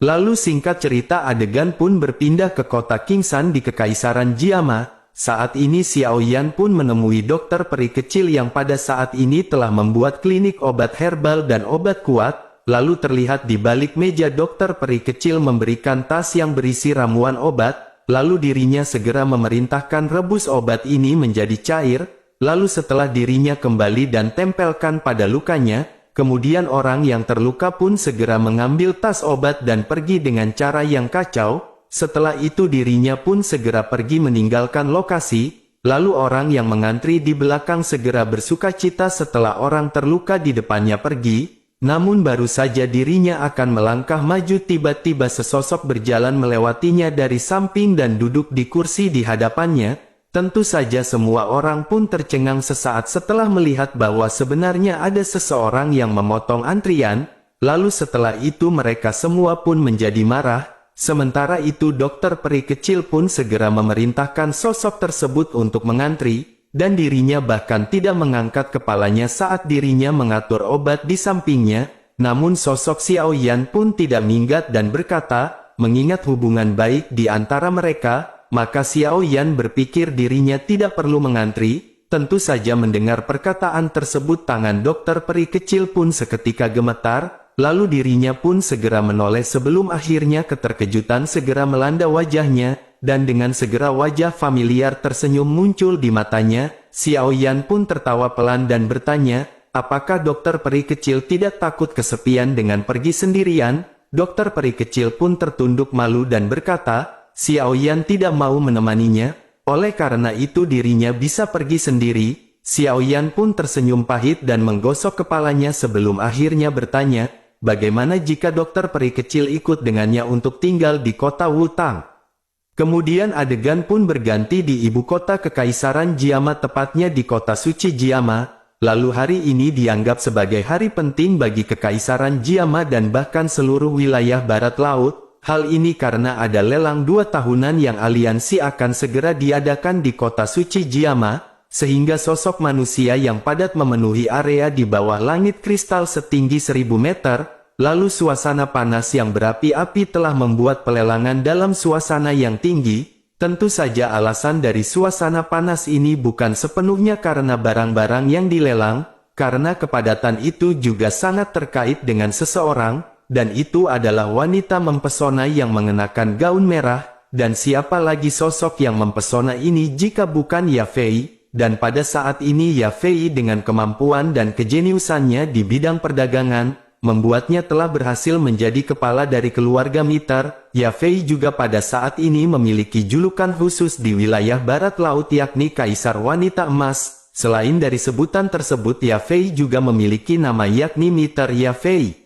Lalu singkat cerita adegan pun berpindah ke kota Kingsan di Kekaisaran Jiama. Saat ini Xiao Yan pun menemui dokter peri kecil yang pada saat ini telah membuat klinik obat herbal dan obat kuat. Lalu terlihat di balik meja dokter peri kecil memberikan tas yang berisi ramuan obat. Lalu dirinya segera memerintahkan rebus obat ini menjadi cair. Lalu setelah dirinya kembali dan tempelkan pada lukanya, kemudian orang yang terluka pun segera mengambil tas obat dan pergi dengan cara yang kacau. Setelah itu dirinya pun segera pergi meninggalkan lokasi. Lalu orang yang mengantri di belakang segera bersukacita setelah orang terluka di depannya pergi. Namun baru saja dirinya akan melangkah maju, tiba-tiba sesosok berjalan melewatinya dari samping dan duduk di kursi di hadapannya. Tentu saja semua orang pun tercengang sesaat setelah melihat bahwa sebenarnya ada seseorang yang memotong antrian. Lalu setelah itu mereka semua pun menjadi marah. Sementara itu dokter peri kecil pun segera memerintahkan sosok tersebut untuk mengantri. Dan dirinya bahkan tidak mengangkat kepalanya saat dirinya mengatur obat di sampingnya. Namun sosok Xiao Yan pun tidak minggat dan berkata, mengingat hubungan baik di antara mereka, maka Xiao Yan berpikir dirinya tidak perlu mengantri. Tentu saja mendengar perkataan tersebut tangan dokter peri kecil pun seketika gemetar, lalu dirinya pun segera menoleh sebelum akhirnya keterkejutan segera melanda wajahnya. Dan dengan segera wajah familiar tersenyum muncul di matanya. Xiao Yan pun tertawa pelan dan bertanya, apakah dokter peri kecil tidak takut kesepian dengan pergi sendirian? Dokter peri kecil pun tertunduk malu dan berkata, Xiao Yan tidak mau menemaninya, oleh karena itu dirinya bisa pergi sendiri. Xiao Yan pun tersenyum pahit dan menggosok kepalanya sebelum akhirnya bertanya, bagaimana jika dokter peri kecil ikut dengannya untuk tinggal di kota Wutang? Kemudian adegan pun berganti di ibu kota Kekaisaran Jiama, tepatnya di kota suci Jiama. Lalu hari ini dianggap sebagai hari penting bagi Kekaisaran Jiama dan bahkan seluruh wilayah barat laut. Hal ini karena ada lelang 2 tahunan yang aliansi akan segera diadakan di kota suci Jiama, sehingga sosok manusia yang padat memenuhi area di bawah langit kristal setinggi 1000 meter. Lalu suasana panas yang berapi-api telah membuat pelelangan dalam suasana yang tinggi. Tentu saja alasan dari suasana panas ini bukan sepenuhnya karena barang-barang yang dilelang, karena kepadatan itu juga sangat terkait dengan seseorang, dan itu adalah wanita mempesona yang mengenakan gaun merah. Dan siapa lagi sosok yang mempesona ini jika bukan Ya Fei? Dan pada saat ini Ya Fei dengan kemampuan dan kejeniusannya di bidang perdagangan, membuatnya telah berhasil menjadi kepala dari keluarga Miter. Ya Fei juga pada saat ini memiliki julukan khusus di wilayah barat laut yakni Kaisar Wanita Emas. Selain dari sebutan tersebut, Ya Fei juga memiliki nama yakni Miter Ya Fei.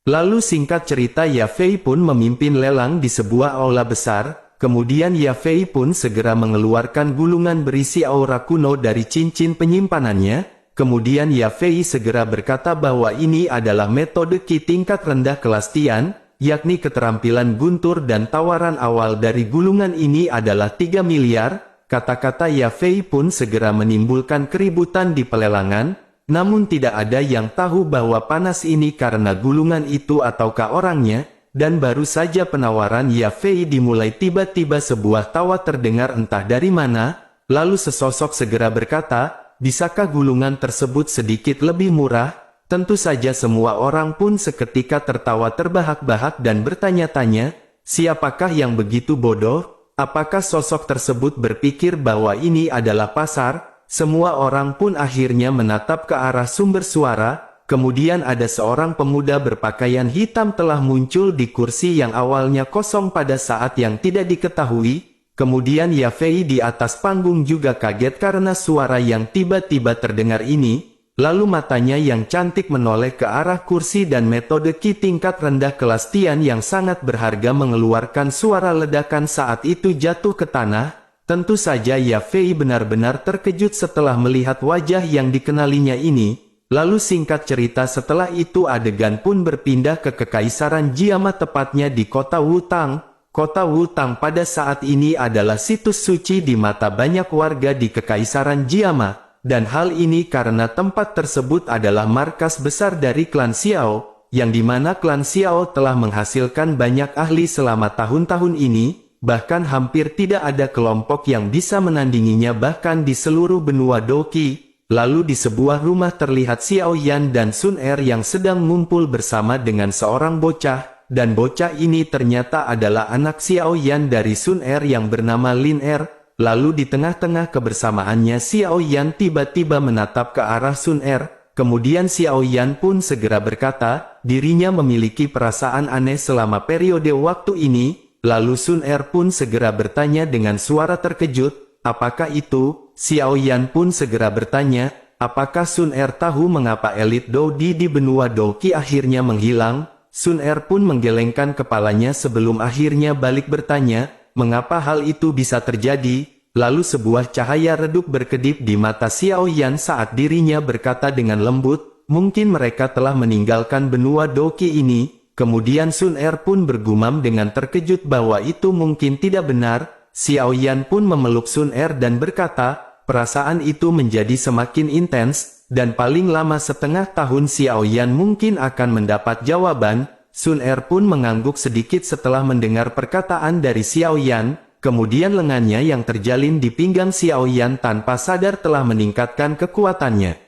Lalu singkat cerita, Ya Fei pun memimpin lelang di sebuah aula besar. Kemudian Ya Fei pun segera mengeluarkan gulungan berisi aura kuno dari cincin penyimpanannya. Kemudian Ya Fei segera berkata bahwa ini adalah metode Qi tingkat rendah kelas Tian, yakni keterampilan guntur, dan tawaran awal dari gulungan ini adalah 3 miliar. Kata-kata Ya Fei pun segera menimbulkan keributan di pelelangan, namun tidak ada yang tahu bahwa panas ini karena gulungan itu ataukah orangnya. Dan baru saja penawaran Ya Fei dimulai, tiba-tiba sebuah tawa terdengar entah dari mana, lalu sesosok segera berkata, bisakah gulungan tersebut sedikit lebih murah? Tentu saja semua orang pun seketika tertawa terbahak-bahak dan bertanya-tanya, siapakah yang begitu bodoh? Apakah sosok tersebut berpikir bahwa ini adalah pasar? Semua orang pun akhirnya menatap ke arah sumber suara. Kemudian ada seorang pemuda berpakaian hitam telah muncul di kursi yang awalnya kosong pada saat yang tidak diketahui. Kemudian Ya Fei di atas panggung juga kaget karena suara yang tiba-tiba terdengar ini. Lalu matanya yang cantik menoleh ke arah kursi dan metode Qi tingkat rendah kelas Tian yang sangat berharga mengeluarkan suara ledakan saat itu jatuh ke tanah. Tentu saja Ya Fei benar-benar terkejut setelah melihat wajah yang dikenalinya ini. Lalu singkat cerita setelah itu adegan pun berpindah ke Kekaisaran Jiama, tepatnya di kota Wutang. Kota Wutang pada saat ini adalah situs suci di mata banyak warga di Kekaisaran Jiama, dan hal ini karena tempat tersebut adalah markas besar dari klan Xiao, yang dimana klan Xiao telah menghasilkan banyak ahli selama tahun-tahun ini, bahkan hampir tidak ada kelompok yang bisa menandinginya bahkan di seluruh benua Doqi. Lalu di sebuah rumah terlihat Xiao Yan dan Sun Er yang sedang ngumpul bersama dengan seorang bocah. Dan bocah ini ternyata adalah anak Xiao Yan dari Sun Er yang bernama Lin Er. Lalu di tengah-tengah kebersamaannya Xiao Yan tiba-tiba menatap ke arah Sun Er. Kemudian Xiao Yan pun segera berkata, dirinya memiliki perasaan aneh selama periode waktu ini. Lalu Sun Er pun segera bertanya dengan suara terkejut, apakah itu? Xiao Yan pun segera bertanya, apakah Sun Er tahu mengapa elit Dodi di benua Doki akhirnya menghilang? Sun Er pun menggelengkan kepalanya sebelum akhirnya balik bertanya, mengapa hal itu bisa terjadi? Lalu sebuah cahaya redup berkedip di mata Xiao Yan saat dirinya berkata dengan lembut, mungkin mereka telah meninggalkan benua Doki ini. Kemudian Sun Er pun bergumam dengan terkejut bahwa itu mungkin tidak benar. Xiao Yan pun memeluk Sun Er dan berkata, perasaan itu menjadi semakin intens, dan paling lama setengah tahun Xiao Yan mungkin akan mendapat jawaban. Sun Er pun mengangguk sedikit setelah mendengar perkataan dari Xiao Yan. Kemudian lengannya yang terjalin di pinggang Xiao Yan tanpa sadar telah meningkatkan kekuatannya.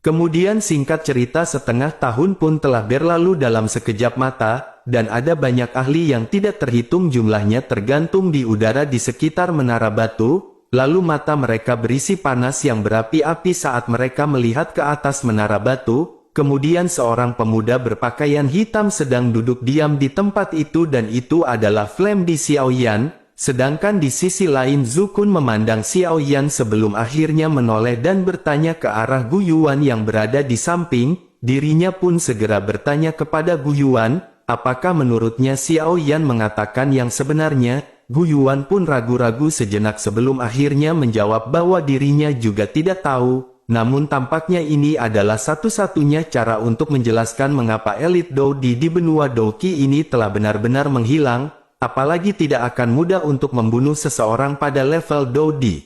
Kemudian singkat cerita setengah tahun pun telah berlalu dalam sekejap mata, dan ada banyak ahli yang tidak terhitung jumlahnya tergantung di udara di sekitar menara batu, lalu mata mereka berisi panas yang berapi-api saat mereka melihat ke atas menara batu. Kemudian seorang pemuda berpakaian hitam sedang duduk diam di tempat itu dan itu adalah Flame di Xiao Yan. Sedangkan di sisi lain Zukun memandang Xiao Yan sebelum akhirnya menoleh dan bertanya ke arah Gu Yuan yang berada di samping. Dirinya pun segera bertanya kepada Gu Yuan, apakah menurutnya Xiao Yan mengatakan yang sebenarnya? Gu Yuan pun ragu-ragu sejenak sebelum akhirnya menjawab bahwa dirinya juga tidak tahu. Namun tampaknya ini adalah satu-satunya cara untuk menjelaskan mengapa elit Dodi di benua Doki ini telah benar-benar menghilang. Apalagi tidak akan mudah untuk membunuh seseorang pada level Dodi.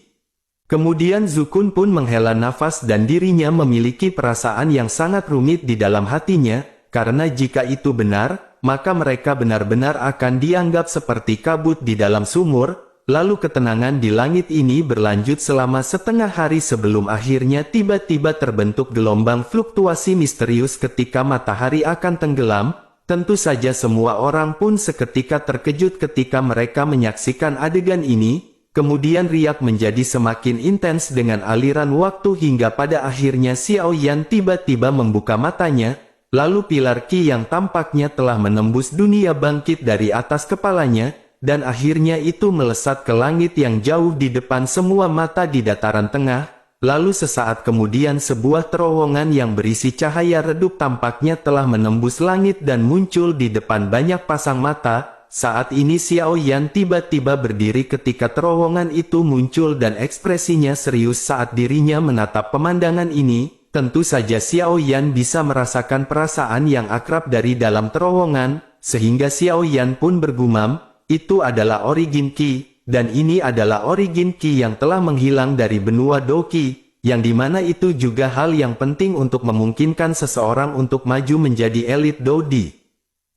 Kemudian Zukun pun menghela nafas dan dirinya memiliki perasaan yang sangat rumit di dalam hatinya, karena jika itu benar, maka mereka benar-benar akan dianggap seperti kabut di dalam sumur. Lalu ketenangan di langit ini berlanjut selama setengah hari sebelum akhirnya tiba-tiba terbentuk gelombang fluktuasi misterius ketika matahari akan tenggelam. Tentu saja semua orang pun seketika terkejut ketika mereka menyaksikan adegan ini. Kemudian riak menjadi semakin intens dengan aliran waktu hingga pada akhirnya Xiao Yan tiba-tiba membuka matanya. Lalu pilar Qi yang tampaknya telah menembus dunia bangkit dari atas kepalanya, dan akhirnya itu melesat ke langit yang jauh di depan semua mata di dataran tengah. Lalu sesaat kemudian sebuah terowongan yang berisi cahaya redup tampaknya telah menembus langit dan muncul di depan banyak pasang mata. Saat ini Xiao Yan tiba-tiba berdiri ketika terowongan itu muncul dan ekspresinya serius saat dirinya menatap pemandangan ini. Tentu saja Xiao Yan bisa merasakan perasaan yang akrab dari dalam terowongan, sehingga Xiao Yan pun bergumam, itu adalah Origin Qi. Dan ini adalah Origin Qi yang telah menghilang dari benua Doki, yang dimana itu juga hal yang penting untuk memungkinkan seseorang untuk maju menjadi elit Dodi.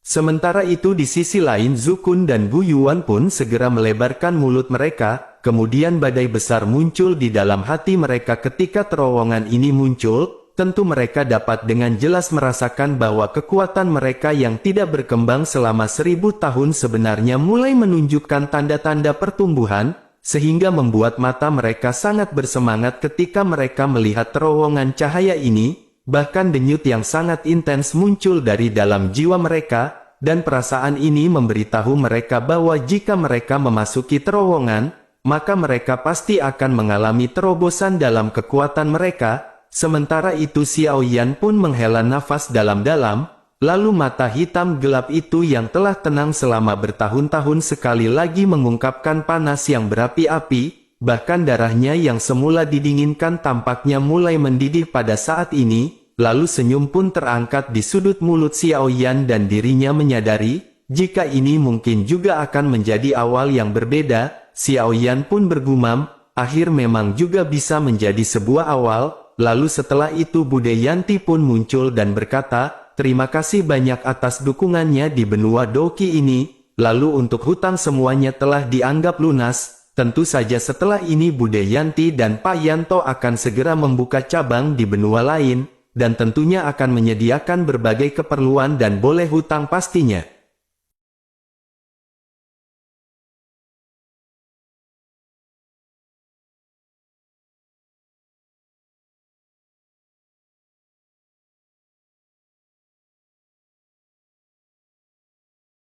Sementara itu di sisi lain Zukun dan Gu Yuan pun segera melebarkan mulut mereka, kemudian badai besar muncul di dalam hati mereka ketika terowongan ini muncul. Tentu mereka dapat dengan jelas merasakan bahwa kekuatan mereka yang tidak berkembang selama 1000 tahun sebenarnya mulai menunjukkan tanda-tanda pertumbuhan, sehingga membuat mata mereka sangat bersemangat ketika mereka melihat terowongan cahaya ini. Bahkan denyut yang sangat intens muncul dari dalam jiwa mereka, dan perasaan ini memberitahu mereka bahwa jika mereka memasuki terowongan, maka mereka pasti akan mengalami terobosan dalam kekuatan mereka. Sementara itu Xiao Yan pun menghela nafas dalam-dalam, lalu mata hitam gelap itu yang telah tenang selama bertahun-tahun sekali lagi mengungkapkan panas yang berapi-api, bahkan darahnya yang semula didinginkan tampaknya mulai mendidih pada saat ini, lalu senyum pun terangkat di sudut mulut Xiao Yan dan dirinya menyadari, jika ini mungkin juga akan menjadi awal yang berbeda. Xiao Yan pun bergumam, akhir memang juga bisa menjadi sebuah awal. Lalu setelah itu Bude Yanti pun muncul dan berkata, terima kasih banyak atas dukungannya di benua Doki ini. Lalu untuk hutang semuanya telah dianggap lunas. Tentu saja setelah ini Bude Yanti dan Pak Yanto akan segera membuka cabang di benua lain, dan tentunya akan menyediakan berbagai keperluan dan boleh hutang pastinya.